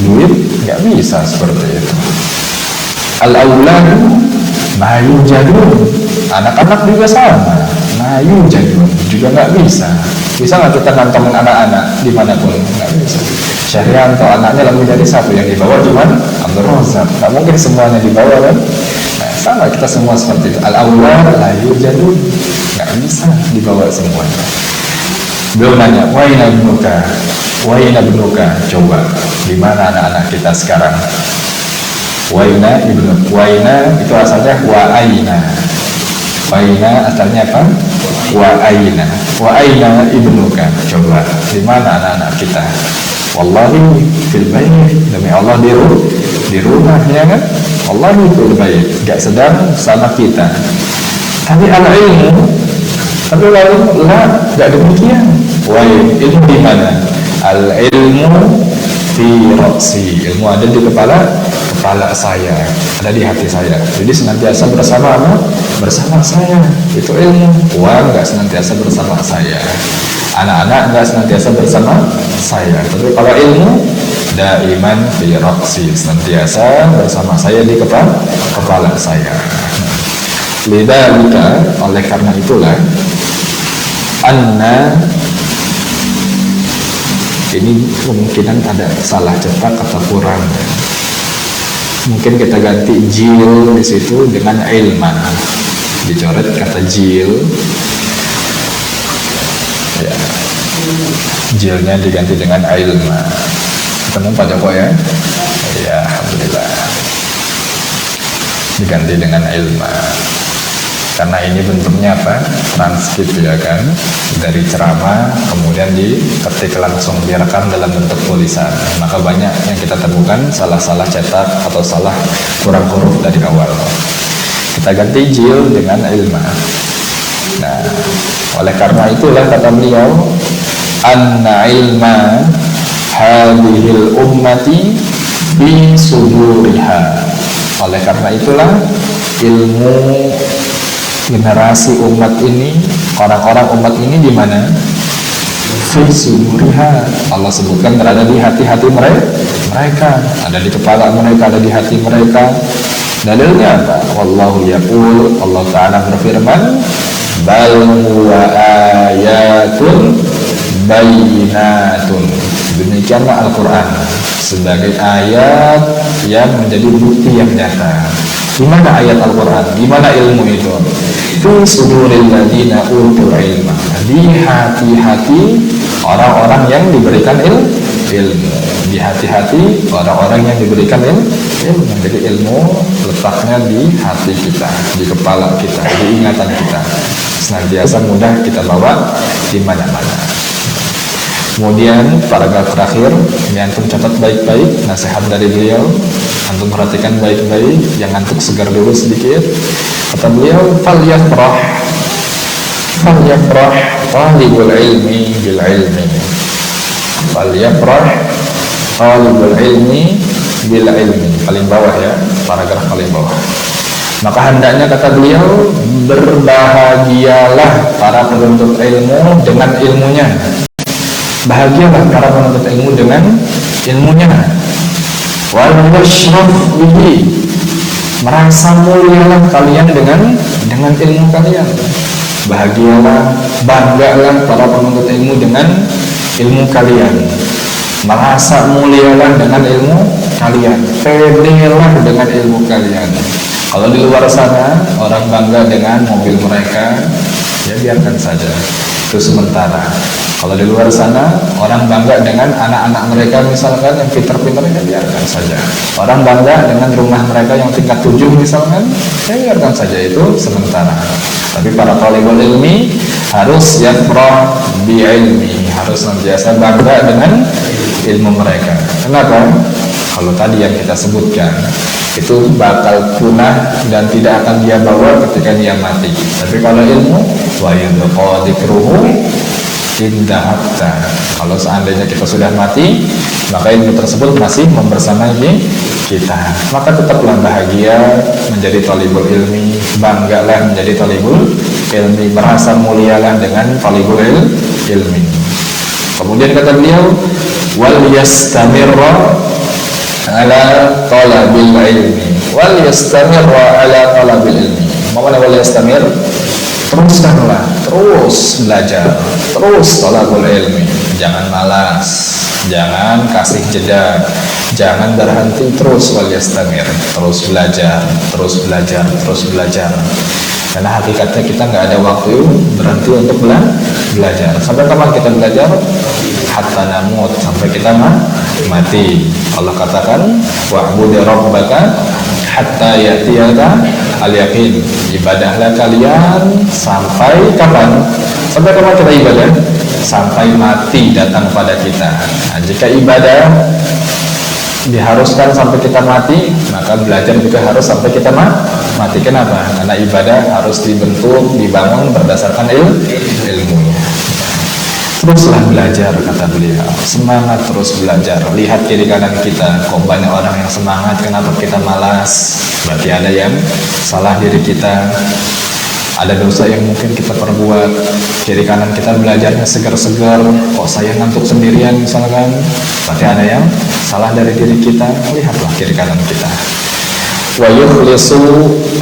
Duit nggak bisa seperti itu. Al-auladu mayu jadun, anak-anak juga sama, mayu jadun juga nggak bisa. Bisa nggak kita nantongin anak-anak dimanapun? Nggak bisa. Syahrianto anaknya lebih dari satu, yang dibawa cuman Abdul Razak, nggak mungkin semuanya dibawa kan? Nah, sama kita semua seperti itu. Al-aulad mayu jadun, nggak bisa dibawa semuanya. Beliau nanya, waina ibnuka, waina ibnuka, coba di mana anak-anak kita sekarang? Waina ibnu, waina itu asalnya wa aina. Waina asalnya apa? Wa aina. Wa aina ibnuka, coba di mana anak-anak kita? Wallahi fil bait, demi Allah di rumah, ya kan? Wallahi fil bait, gak sedang sama kita. Tapi al-ilmu, tapi lalu gak demikian. Wa ilmu di mana? Al-ilmu fi ra'si, ilmu ada di kepala saya, ada di hati saya. Jadi senantiasa bersama saya. Itu ilmu. Uang nggak senantiasa bersama saya, anak-anak nggak senantiasa bersama saya. Tapi kalau ilmu, daiman fi ra'si, senantiasa bersama saya di kepala saya. Lidzalika, oleh karena itulah, anna, ini kemungkinan ada salah cetak atau kurang. Mungkin kita ganti jil di situ dengan ilman. Dicoret kata jil. Ya. Jilnya diganti dengan ilma. Ketemu Pak Joko ya? Ya, alhamdulillah. Diganti dengan ilma. Karena ini bentuknya apa? Transkrip ya kan, dari ceramah kemudian diketik langsung, direkam dalam bentuk tulisan. Maka banyak yang kita temukan salah-salah cetak atau salah kurang huruf dari awal. Kita ganti jil dengan ilma. Nah, oleh karena itulah kata beliau, anna ilma hadhil ummati bi suduriha. Oleh karena itulah ilmu generasi umat ini, orang-orang umat ini di mana? Fi suduriha. Allah sebutkan berada di hati-hati mereka, ada di kepala mereka, ada di hati mereka. Dalilnya apa? Wallahu yaqul, Allah Ta'ala berfirman, bal huwa ayatun bayyinatun. Demikianlah Al-Quran sebagai ayat yang menjadi bukti yang nyata. Di mana ayat Al-Quran? Di mana ilmu itu? Fi suduril ladzina utul ilma. Di hati-hati orang-orang yang diberikan ilmu. Di hati-hati orang-orang yang diberikan ilmu. Jadi ilmu letaknya di hati kita, di kepala kita, di ingatan kita. Senantiasa mudah kita bawa di mana-mana. Kemudian paragraf terakhir, ini antum catat baik-baik nasihat dari beliau. Antum perhatikan baik-baik, yang antum segar dulu sedikit. Kata beliau, falyafrah talibul ilmi bil ilmi. Falyafrah talibul ilmi bil ilmi. Paling bawah ya, paragraf paling bawah. Maka hendaknya kata beliau, berbahagialah para penuntut ilmu dengan ilmunya. Bahagialah para penuntut ilmu dengan ilmunya. Wal yashraf bihi, merasa mulialah kalian dengan ilmu kalian. Bahagialah, banggalah para penuntut ilmu dengan ilmu kalian. Merasa mulialah dengan ilmu kalian. Pedelah dengan ilmu kalian. Kalau di luar sana orang bangga dengan mobil mereka, ya biarkan saja, itu sementara. Kalau di luar sana orang bangga dengan anak-anak mereka misalkan yang pintar-pintar, ya biarkan saja. Orang bangga dengan rumah mereka yang tingkat 7 misalkan, ya biarkan saja, itu sementara. Tapi para talibul ilmi harus yafrah bi ilmi, harus senantiasa bangga dengan ilmu mereka. Kenapa? Kalau tadi yang kita sebutkan itu bakal punah dan tidak akan dia bawa ketika dia mati. Tapi kalau ilmu, wa yadqa dzikruhu inda hatta, kalau seandainya kita sudah mati, maka ilmu tersebut masih membersamai kita. Maka tetaplah bahagia menjadi talibul ilmi, banggalah menjadi talibul ilmi, merasa mulialah dengan talibul ilmi. Kemudian kata beliau, wal yastamirra ala talabil ilmi, wal yastamirra ala talabil ilmi. Mana wal yastamir? Teruskanlah, terus belajar, terus talabul ilmi. Jangan malas, jangan kasih jeda, jangan berhenti, terus wal yastamir, terus belajar, terus belajar, terus belajar. Karena hakikatnya kita nggak ada waktu berhenti untuk belajar. Sampai kapan kita belajar? Hatta namut, sampai kita mati. Allah katakan, wa'budu rabbaka hatta ya'tiyaka al-yaqin. Ibadahlah kalian sampai kapan? Sampai kapan kita ibadah? Sampai mati datang pada kita. Nah, jika ibadah diharuskan sampai kita mati, maka belajar juga harus sampai kita mati. Kenapa? Karena ibadah harus dibentuk, dibangun berdasarkan ilmunya. Teruslah belajar, kata beliau. Semangat terus belajar. Lihat kiri kanan kita, kok banyak orang yang semangat, kenapa kita malas? Berarti ada yang salah diri kita. Ada dosa yang mungkin kita perbuat. Kiri kanan kita belajarnya segar-segar, kok saya ngantuk sendirian misalkan. Berarti ada yang salah dari diri kita. Lihatlah kiri kanan kita. Wa yukhlisu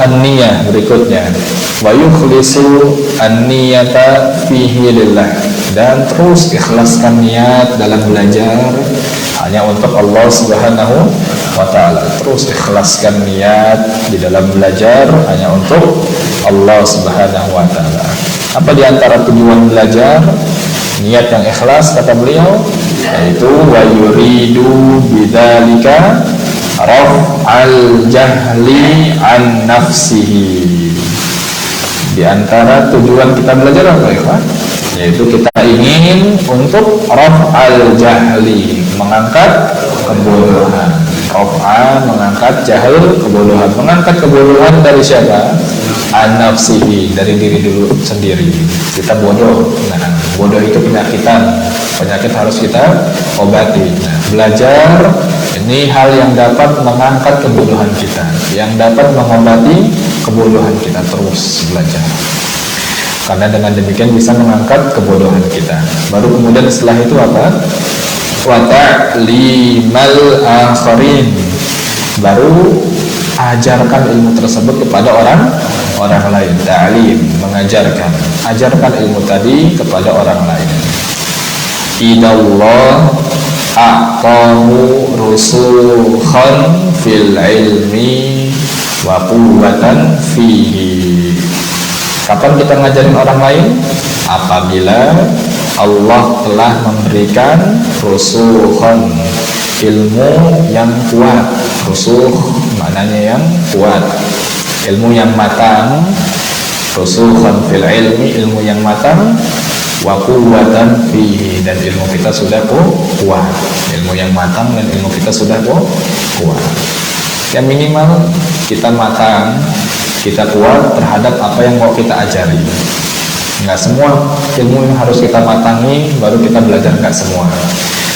an-niyah, berikutnya. Wa yukhlisu an-niyata fihi lillah, dan terus ikhlaskan niat dalam belajar hanya untuk Allah Subhanahu wa ta'ala. Terus ikhlaskan niat di dalam belajar hanya untuk Allah Subhanahu wa ta'ala. Apa di antara tujuan belajar? Niat yang ikhlas, kata beliau, yaitu wa yuridu bidzalika raf'al jahli an nafsihi. Di antara tujuan kita belajar apa ya, Pak? Yaitu kita ingin untuk raf'al jahli, mengangkat kebodohan. Raf'a, mengangkat, jahil, kebodohan. Mengangkat kebodohan dari siapa? An nafsihi, dari diri dulu sendiri. Kita bodoh. Nah, bodoh itu penyakitan. Penyakit harus kita obati. Nah, belajar ini hal yang dapat mengangkat kebodohan kita, yang dapat mengobati kebodohan kita. Terus belajar, karena dengan demikian bisa mengangkat kebodohan kita. Baru kemudian setelah itu apa? Wa ta'limal akharin, baru ajarkan ilmu tersebut kepada orang lain. Ta'lim, mengajarkan, ajarkan ilmu tadi kepada orang lain. Idallah aqamu rusukhan fil ilmi wa quwwatan fihi. Kapan kita ngajarin orang lain? Apabila Allah telah memberikan rusukhan, ilmu yang kuat. Rusuh maknanya yang kuat, ilmu yang matang. Rusukhan fil ilmi, ilmu yang matang. Wa quwwatan fihi, dan ilmu kita sudah kuat. Ilmu yang matang dan ilmu kita sudah kuat. Yang minimal kita matang, kita kuat terhadap apa yang mau kita ajari. Nggak semua ilmu yang harus kita matangi baru kita belajar, nggak semua.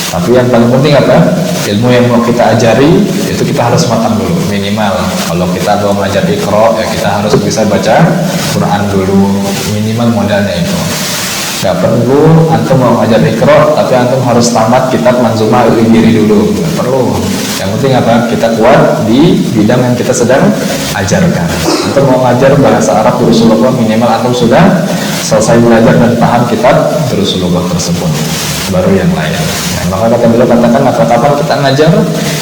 Tapi yang paling penting apa? Ilmu yang mau kita ajari itu kita harus matang dulu. Minimal kalau kita mau belajar Iqra, ya kita harus bisa baca Quran dulu. Minimal modalnya itu. Gak perlu antum mau ngajar Iqra tapi antum harus tamat kitab Manzumah Al-Ibiri dulu. Gak perlu. Yang penting apa? Kita kuat di bidang yang kita sedang ajarkan. Antum mau ngajar bahasa Arab Durusul Lughah, minimal antum sudah selesai belajar dan paham kitab Durusul Lughah tersebut. Baru yang lain. Nah, maka kata beliau katakan, apa kapan kita ngajar?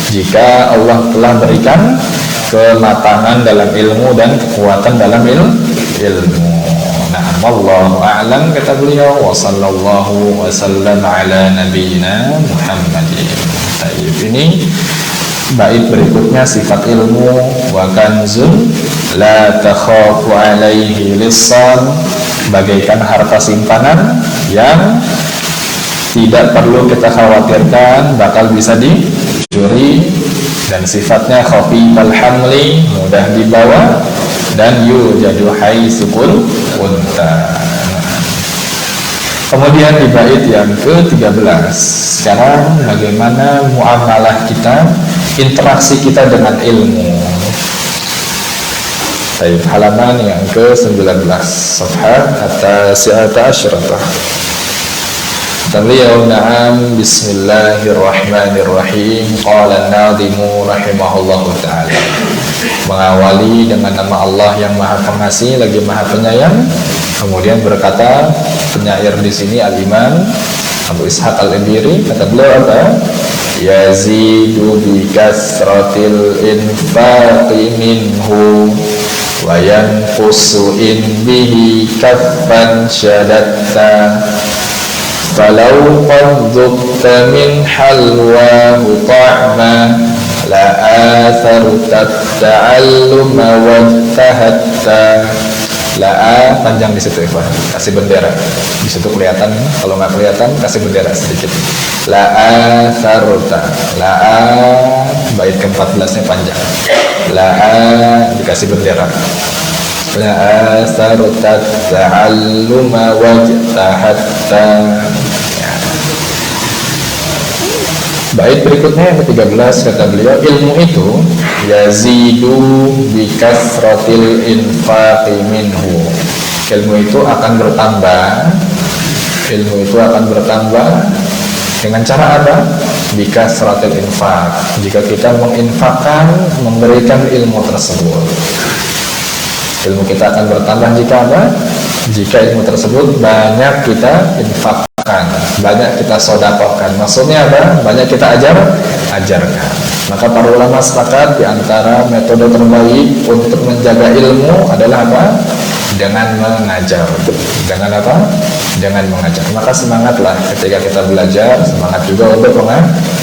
Jika Allah telah berikan kematangan dalam ilmu dan kekuatan dalam ilmu. Nah, wallahu a'lam, kata beliau, wa sallallahu wa sallam ala nabiyyina Muhammadin. Baik, ini bait berikutnya sifat ilmu. Wa kanzun la takhafu alaihi lisan, bagaikan harta simpanan yang tidak perlu kita khawatirkan bakal bisa dicuri, dan sifatnya khafifal hamli, mudah dibawa, dan yujadu haitsu kunta. Kemudian di bait yang ke-13, sekarang bagaimana muamalah kita, interaksi kita dengan ilmu. Baik, halaman yang ke-19, safha at-tasi'ata asyrata. Beliau, na'am, bismillahirrahmanirrahim. Qala an-nadhimu rahimahullahu ta'ala. Mengawali dengan nama Allah yang Maha Pengasih lagi Maha Penyayang. Kemudian berkata penyair di sini Al-Imam Abu Ishaq Al-Ibiri, kata beliau apa? Yazidu bi kasratil infaqi minhu wa yanqusu in bihi kaffan syadatta. Falau qad dhukta min halwahu ta'ma la atharta ta'alluma wajtahatta. La panjang di situ, Ikhwan. Kasih bendera. Di situ kelihatan. Kalau nggak kelihatan, kasih bendera sedikit. La atharta. La bait ke-14-nya panjang. La dikasih bendera. La atharta ta'alluma wajtahatta. Bait berikutnya yang ke-13 kata beliau, ilmu itu yazidu bikasratil infaqi minhu. Ilmu itu akan bertambah. Ilmu itu akan bertambah dengan cara apa? Bikasratil infaq. Jika kita menginfakkan, memberikan ilmu tersebut. Ilmu kita akan bertambah jika apa? Jika ilmu tersebut banyak kita infakkan, banyak kita sodakohkan. Maksudnya apa? Banyak kita ajarkan. Maka para ulama sepakat di antara metode terbaik untuk menjaga ilmu adalah apa? Dengan mengajar. Dengan apa? Dengan mengajar. Maka semangatlah ketika kita belajar, semangat juga untuk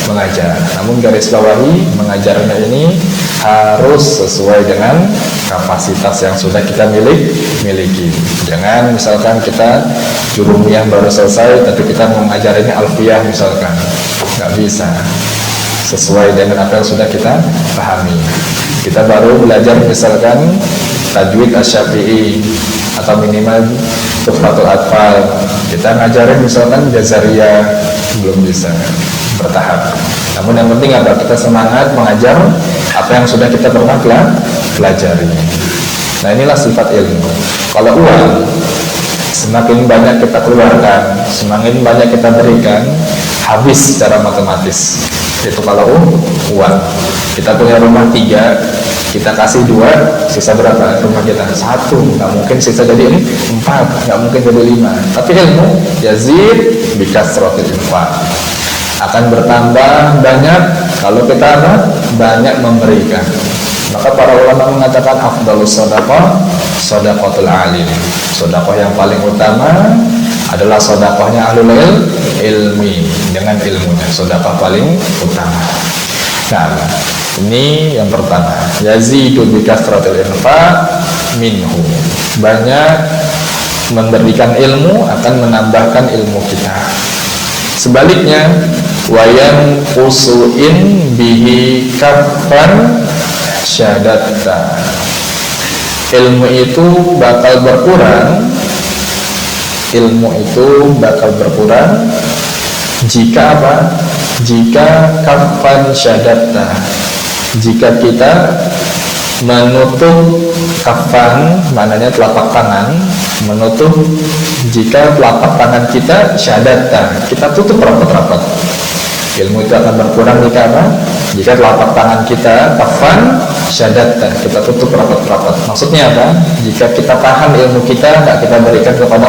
mengajar. Namun garis bawahi, mengajarnya ini harus sesuai dengan kapasitas yang sudah kita miliki. Jangan misalkan kita jurumiyah baru selesai tapi kita mau ngajarinnya alfiyah misalkan, nggak bisa sesuai dengan apa yang sudah kita pahami. Kita baru belajar misalkan tajwid asy-Syafi'i atau minimal tuhfatul atfal, kita ngajarin misalkan jazariyah, belum bisa, bertahap. Namun yang penting apa? Kita semangat mengajar apa yang sudah kita pernah pelajari. Nah, inilah sifat ilmu. Kalau uang, semakin banyak kita keluarkan, semakin banyak kita berikan, habis secara matematis. Itu kalau uang. Kita punya rumah 3, kita kasih 2, sisa berapa rumah kita? 1. Nggak mungkin sisa jadi 4, nggak mungkin jadi 5. Tapi ilmu yazid bikasratil infaq, akan bertambah banyak kalau kita banyak memberikan. Maka para ulama mengatakan afdalus shadaqah shadaqatul alim. Sedekah yang paling utama adalah sedekahnya ahlul ilmi, dengan ilmunya. Sedekah paling utama. Nah, ini yang pertama, yazidu bikasratil infaq minhu. Banyak memberikan ilmu akan menambahkan ilmu kita. Sebaliknya, wayan usuin bihi kafan syadatta. Ilmu itu bakal berkurang. Ilmu itu bakal berkurang jika apa? Jika kafan syadatta. Jika kita menutup kafan, maknanya telapak tangan, menutup. Jika telapak tangan kita syadatta, kita tutup rapat-rapat. Ilmu itu akan berkurang jika apa? Jika telapak tangan kita kafan syadatta, kita tutup rapat-rapat. Maksudnya apa? Jika kita tahan ilmu kita, nggak kita berikan kepada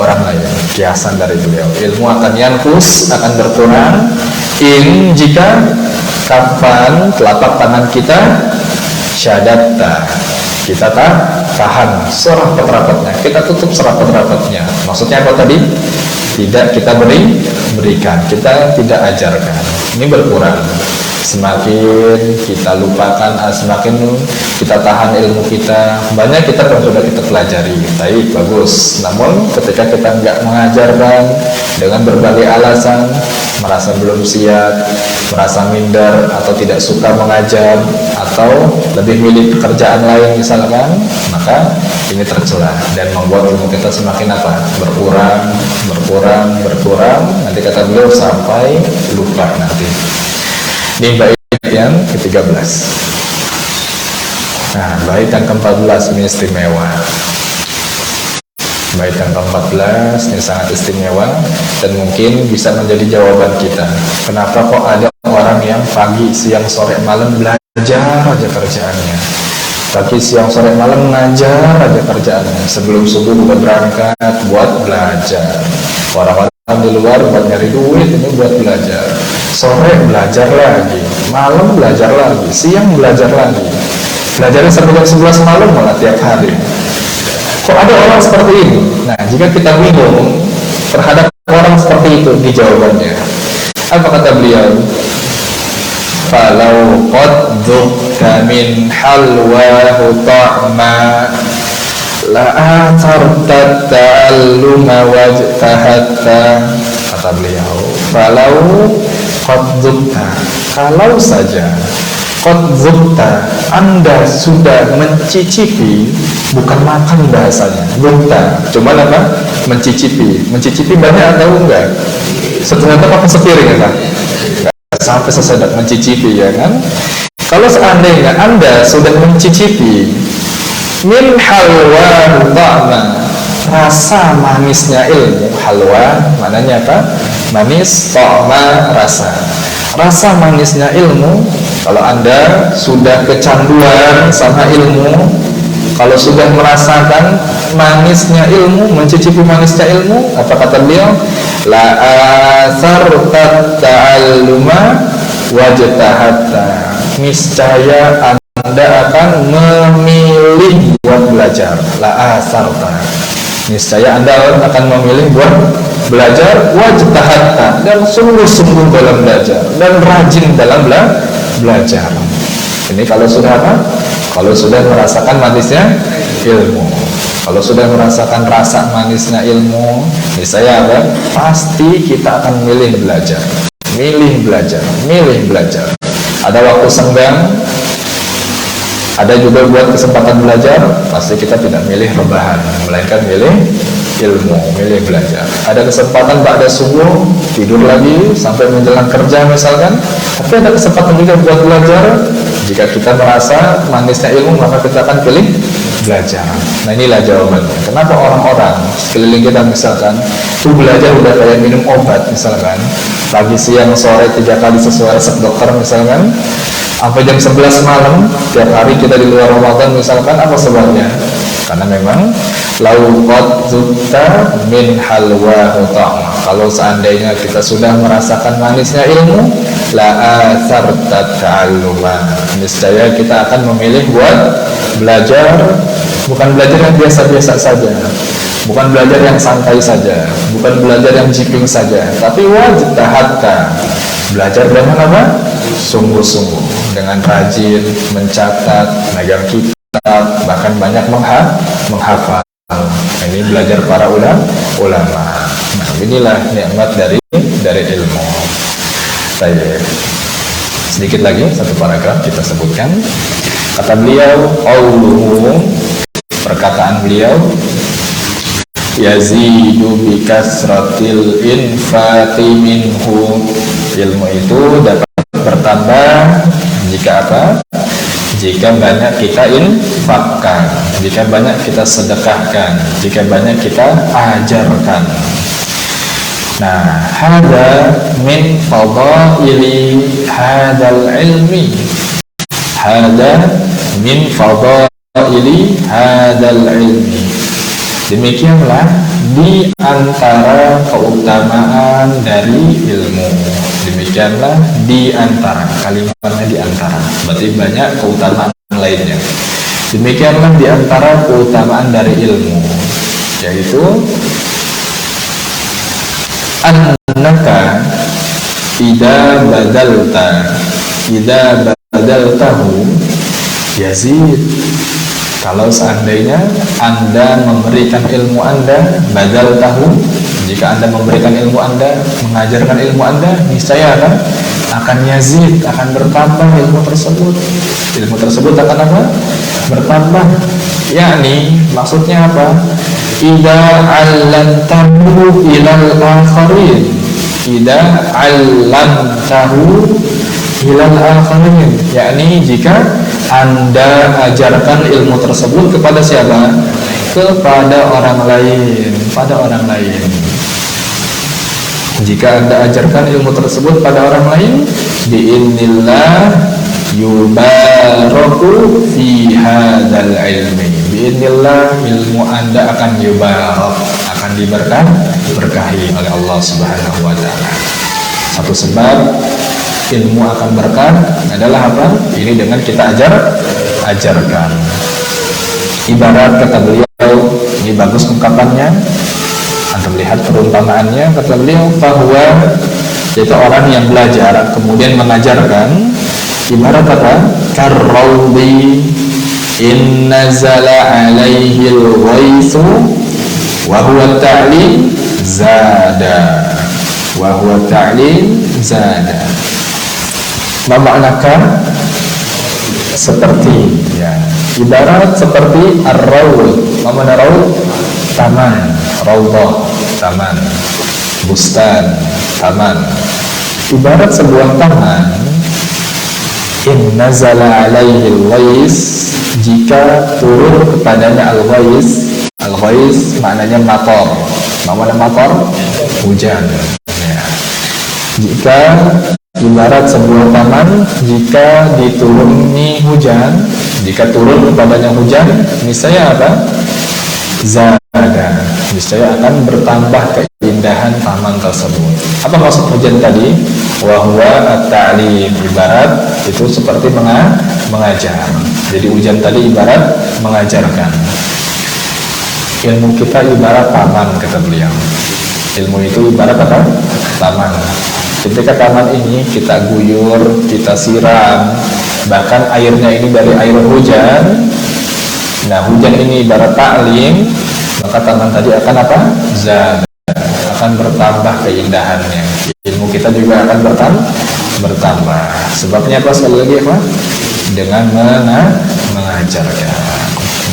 orang lain. Kiasan dari beliau, ilmu akan yankus, akan berkurang jika kafan telapak tangan kita syadatta, kita tahan serapat-rapatnya, kita tutup serapat-rapatnya. Maksudnya apa tadi? Tidak kita berikan, kita tidak ajarkan. Ini berkurang. Semakin kita lupakan, semakin kita tahan ilmu kita, banyak kita kan sudah kita pelajari, baik, bagus. Namun ketika kita nggak mengajarkan dengan berbagai alasan, merasa belum siap, merasa minder atau tidak suka mengajar, atau lebih milih pekerjaan lain misalkan, maka ini tercela dan membuat ilmu kita semakin apa? Berkurang. Nanti kata beliau sampai lupa nanti. Ini bait yang ke-13. Nah, bait yang ke-14 ini istimewa. Bait yang ke-14 ini sangat istimewa dan mungkin bisa menjadi jawaban kita. Kenapa kok ada orang yang pagi, siang, sore, malam belajar aja kerjaannya? Pagi, siang, sore, malam ngajar aja kerjaannya. Sebelum subuh udah berangkat buat belajar. Orang-orang di luar buat nyari duit, ini buat belajar. Sore belajar lagi, malam belajar lagi, siang belajar lagi. Belajarnya sampai jam 11 malam malah tiap hari. Kok ada orang seperti ini? Nah, jika kita bingung terhadap orang seperti itu, di jawabannya apa kata beliau? Falau qad dzukta min halwahu ta'ma la atarta ta'alluma wajtahatta. Kata beliau, falau qad dzukta, kalau saja qad dzukta, Anda sudah mencicipi, bukan makan bahasanya, dzukta, cuma apa? Mencicipi. Mencicipi banyak atau enggak? Setengah cup apa sepiring ya, Kak? nggak sampai sesedap mencicipi, ya kan? Kalau seandainya Anda sudah mencicipi min halwa ta'ma, rasa manisnya ilmu. Halwa maknanya apa? Manis, ta'ma rasa. Rasa manisnya ilmu. Kalau Anda sudah kecanduan sama ilmu, kalau sudah merasakan manisnya ilmu, mencicipi manisnya ilmu, apa kata beliau? La asarta ta'alluma wajtahatta, niscaya Anda akan memilih buat belajar. La asarta, niscaya Anda akan memilih buat belajar, wajtahatta, dan sungguh-sungguh dalam belajar, dan rajin dalam belajar. Ini kalau sudah apa? Kalau sudah merasakan manisnya ilmu, kalau sudah merasakan rasa manisnya ilmu, niscaya apa? Pasti kita akan milih belajar, milih belajar, milih belajar. Ada waktu senggang, ada juga buat kesempatan belajar, pasti kita tidak milih rebahan, melainkan milih ilmu, milih belajar. Ada kesempatan ba'da subuh, tidur lagi sampai menjelang kerja misalkan, tapi ada kesempatan juga buat belajar. Jika kita merasa manisnya ilmu, maka kita akan pilih belajar. Nah, inilah jawabannya. Kenapa orang-orang sekeliling kita misalkan tuh belajar udah kayak minum obat misalkan, pagi siang sore 3 kali sesuai resep dokter misalkan, sampai jam 11 malam tiap hari kita di luar Ramadan misalkan. Apa sebabnya? Karena memang lauqad zutta min halwa ta'ma, kalau seandainya kita sudah merasakan manisnya ilmu, la asarta ta'alluma, niscaya kita akan memilih buat belajar. Bukan belajar yang biasa-biasa saja, bukan belajar yang santai saja, bukan belajar yang jiping saja, tapi wajtahatta, belajar dengan apa? Sungguh-sungguh, dengan rajin mencatat, megang kitab, bahkan banyak menghafal. Ini belajar para ulama. Nah, inilah nikmat dari ilmu. Baik. Sedikit lagi satu paragraf kita sebutkan. Kata beliau, qauluhu, perkataan beliau, yazidu bi kasratil infaqi minhu, ilmu itu dapat bertambah jika apa? Jika banyak kita infakkan, jika banyak kita sedekahkan, jika banyak kita ajarkan. Nah, hada min fadaili hadal ilmi, hada min fadaili hadal ilmi, demikianlah di antara keutamaan dari ilmu. Demikianlah di antara, kalimatnya di antara, berarti banyak keutamaan lainnya. Demikianlah di antara keutamaan dari ilmu, yaitu annaka idza badaltahu yazid, kalau seandainya Anda memberikan ilmu Anda, badal tahu, jika Anda memberikan ilmu Anda, mengajarkan ilmu Anda, niscaya akan yazid, akan bertambah ilmu tersebut. Ilmu tersebut akan apa? Bertambah. Yakni maksudnya apa? Idza 'allamtahu ilal akharin, idza 'allamtahu ilal akharin, yakni jika Anda ajarkan ilmu tersebut kepada siapa? Kepada orang lain, pada orang lain. Jika Anda ajarkan ilmu tersebut pada orang lain, bi'idznillah yubaraku fi hadzal ilmi, bi'idznillah ilmu Anda akan yubarak, akan diberkahi oleh Allah Subhanahu wa taala. Satu sebab ilmu akan berkah adalah apa? Ini dengan kita ajarkan. Ibarat kata beliau, ini bagus ungkapannya. Anda melihat perumpamaannya, kata beliau, bahwa yaitu orang yang belajar kemudian mengajarkan, ibarat kata karrawdi in nazala alaihi al-ghaisu wa huwa ta'lim zada, wa huwa ta'lim zada. Memaknakan seperti, ya, ibarat seperti ar-rawd. Mana rawd? Taman, raudhah, taman, bustan, taman. Ibarat sebuah taman, in nazala alaihi al-ghais, jika turun kepadanya al-ghais. Al-ghais maknanya mator. Mana mator? Hujan. Ya. Jika ibarat sebuah taman, jika dituruni hujan, jika turun kepadanya hujan, niscaya apa? Zada, niscaya akan bertambah keindahan taman tersebut. Apa maksud hujan tadi? Wahwa at-ta'lim, ibarat itu seperti mengajar. Jadi hujan tadi ibarat mengajarkan. Ilmu kita ibarat taman, kata beliau. Ilmu itu ibarat apa? Taman. Ketika taman ini kita guyur, kita siram, bahkan airnya ini dari air hujan. Nah, hujan ini ibarat taklim, maka taman tadi akan apa? Zada, akan bertambah keindahannya. Ilmu kita juga akan bertambah. Sebabnya apa? Sekali lagi apa? Dengan mengajarkan.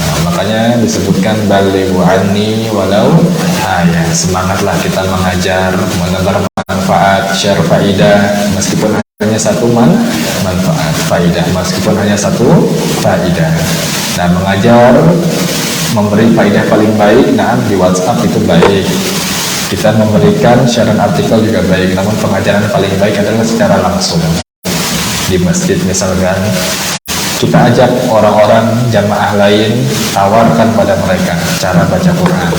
Nah, makanya disebutkan balighu anni walau ayat. Semangatlah kita mengajar, menebar manfaat, share faidah, meskipun hanya satu manfaat, faidah, meskipun hanya satu faidah. Nah, mengajar, memberi faidah paling baik. Nah, di WhatsApp itu baik. Kita memberikan siaran artikel juga baik. Namun pengajaran paling baik adalah secara langsung. Di masjid misalkan, kita ajak orang-orang jamaah lain, tawarkan pada mereka cara baca Quran.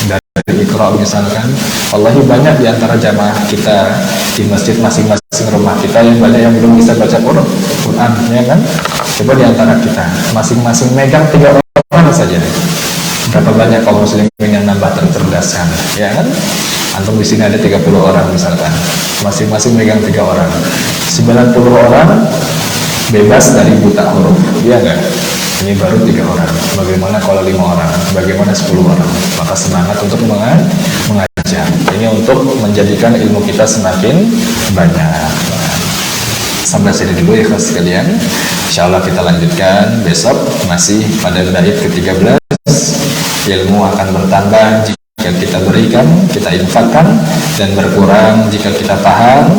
Dari Iqra misalkan, wallahi banyak di antara jamaah kita di masjid masing-masing rumah kita yang banyak yang belum bisa baca Quran, ya kan? Coba di antara kita, masing-masing megang 3 orang saja. Berapa banyak kaum muslimin yang nambah tercerdaskan, ya kan? Antum di sini ada 30 orang misalkan, masing-masing megang 3 orang, 90 orang bebas dari buta huruf, ya enggak? Ini baru 3 orang. Bagaimana kalau 5 orang? Bagaimana 10 orang? Maka semangat untuk mengajar. Ini untuk menjadikan ilmu kita semakin banyak. Sampai sini dulu ya sekalian. Insya Allah kita lanjutkan besok, masih pada bait ke-13. Ilmu akan bertambah jika kita berikan, kita infakkan, dan berkurang jika kita paham.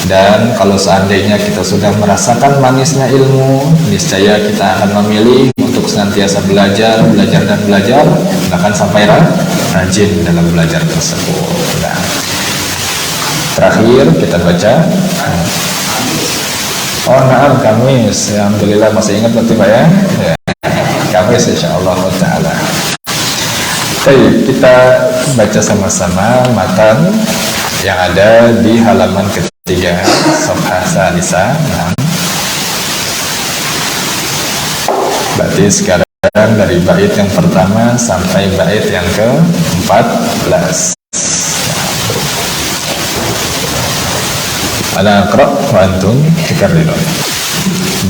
Dan kalau seandainya kita sudah merasakan manisnya ilmu, niscaya kita akan memilih untuk senantiasa belajar, bahkan sampai rajin dalam belajar tersebut. Nah, terakhir kita baca. Oh, naam, Kamis. Alhamdulillah masih ingat betul Pak ya? Kamis insyaallah ta'ala. Baik, kita baca sama-sama matan yang ada di halaman ketiga Safhah Salisa. Berarti sekarang dari bait yang pertama sampai bait yang ke-14. Ana aqra wa antum tukarrirun.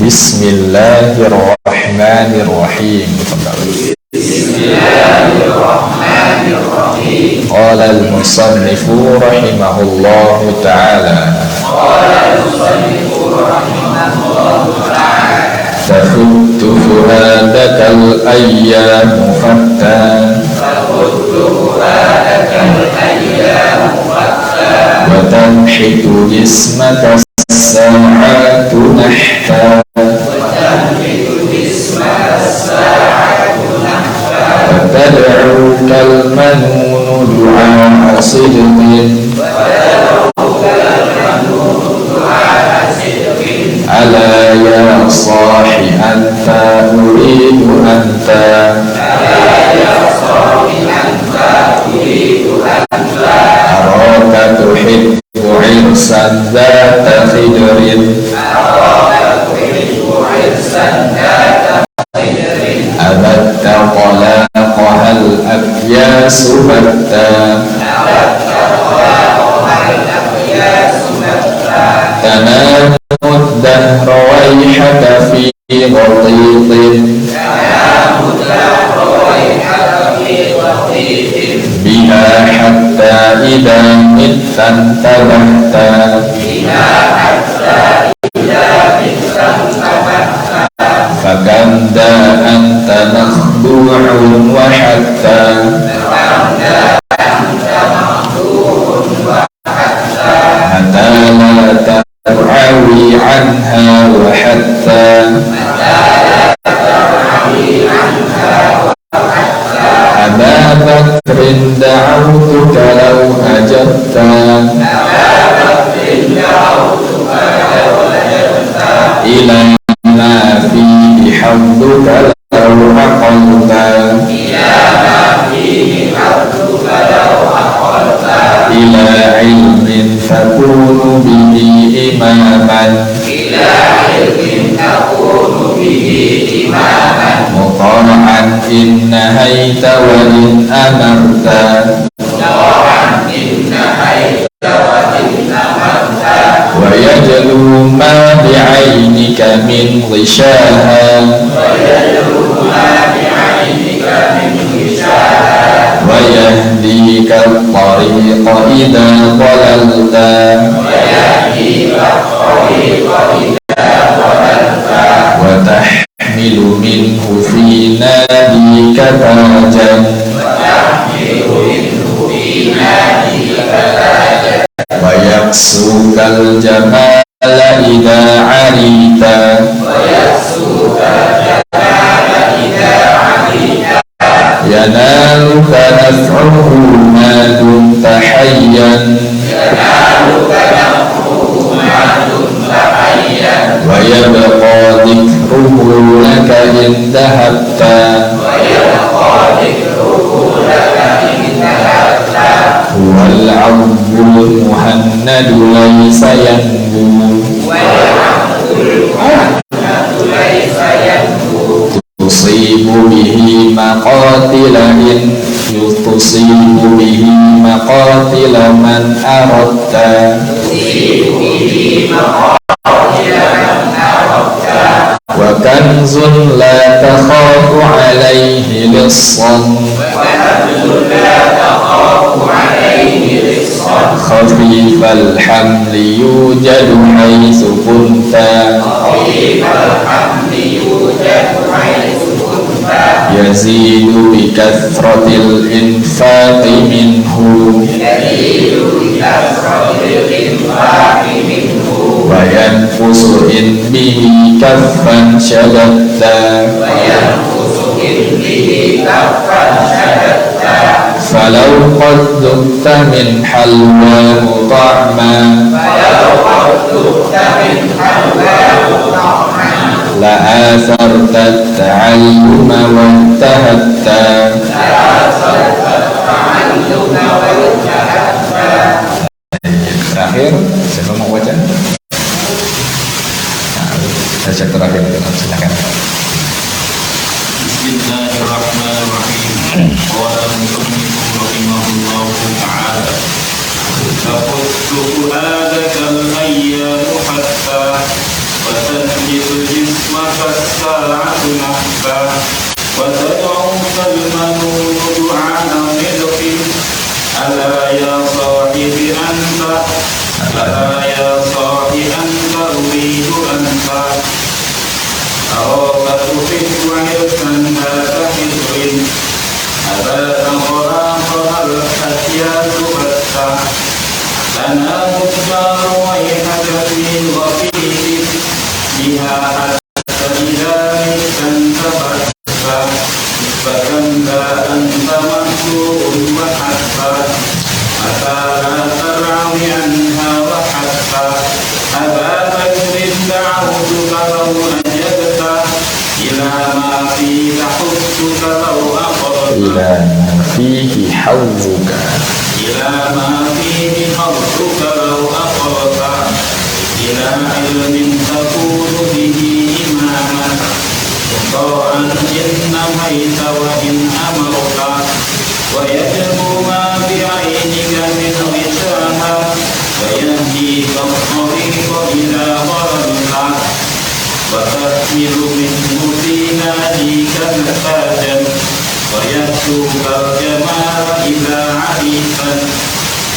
Bismillahirrahmanirrahim. Bismillahirrahmanirrahim. Qala al-musannifu rahimahullahu ta'ala. Tafuttu fuhadakal ayyamu fatta. Wa tanhitu jismaka as-sa'atu nahta. وتدعوك المنون دعاء صدق ألا يا صاح أنت أريد أنت أراك تحب عرسا ذات خدر أبت طلاقها الأكياس بتا تنام الدهر ويحك في غطيط بها حتى إذا مت انتبهت فكم داء أنت مخدوع وحتى متى لا دعوتك لو أجبت إلى ما فيه حظك لو عقلت إلى علم تكون به إماما مطاعا إن نهيت وإن أمرت ويجلو ما بعينك من غشاها ويهديك الطريق إذا ضللت وتحمل منه في ناديك تاجا ويكسوك الجمال إذا عريت ينالك نفعه ما دمت حيا ويبقى ذكره لك إن ذهبت هو العبد المهند ليس ينبو تصيب به مقاتل تصيب به مقاتل من أردت وكنز لا تخاف عليه لصا خفيف الحمل يوجد حيث كنت يزيد بكثرة الإنفاق منه وينفس إن به كفا شددت فلو قد ذقت من حلواه طعما لآثرت التعلم وانتهت terakhir siapa mau baca? Baca terakhir silakan. Bismillahirrahmanirrahim. Qala musannif rahimahullahu ta'ala. Taquttu fu'adaka al-ayyamu hatta wa tanjitu jismaka as-sa'atu nahba wa tad'uka al-manun du'ana milqin ala ya sahibi anta ala ya sahibi anta uridu anta أراك تحب عرسا ذات حجر أبات غراقها الحسيات بتا تنام الدار ويحك في الغفير بها حتى إذا مت انتبهت فكم ذا أنت مهجور وحتى متى لا ترعوي عنها وحتى أبا بكر دعوتك لو أجبت إلى ما فيه حبك لو أقرت إلى ما فيه حظك إلى ما فيه حظك لو أقرت إلى علم تكون به إماما مطاعا إن نهيت وإن أمرت ويجب ما بعينك من غشاها ويهديك الطريق إذا ضللت وتحمل منه في ناديك نفاجا ويكسوك الجمال إذا عليتا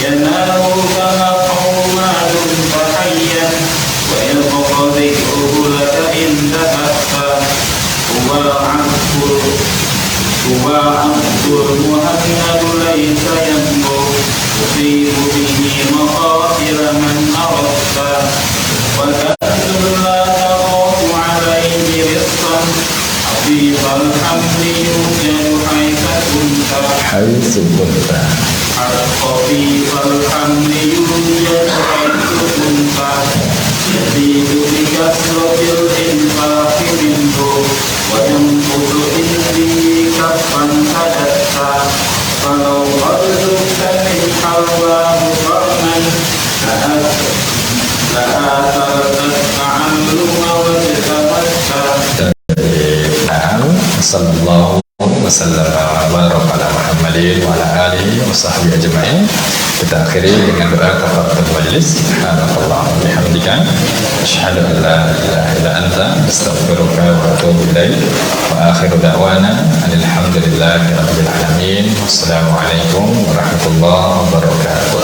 ينالك نفعه ما دمت حيا ويبقى ذكره لك إن ذهبت هو عبد المهند ليس ينبو تصيب به مقاتل من أردت وكأس لا تخاف عليه رزقا خفيف الحمل يوجد حيث haitsu kunta خفيف الحمل يوجد حيث كنت يزيد بكثرة الإنفاق منه وينقص إن به كفا تدسى فلو رزقت من حواه قرنا لآثرت التعلم واجتمدت. Sallallahu wasallam wa baraka ala Muhammadin wa ala alihi wa sahbihi ajma'in. Kita akhiri dengan doa kafaratul majlis. Subhanallah wa bihamdika asyhadu an la ilaha illa anta astaghfiruka wa atubu ilaik. Wa akhiru da'wana alhamdulillahi rabbil alamin. Wassalamu alaikum warahmatullahi wabarakatuh.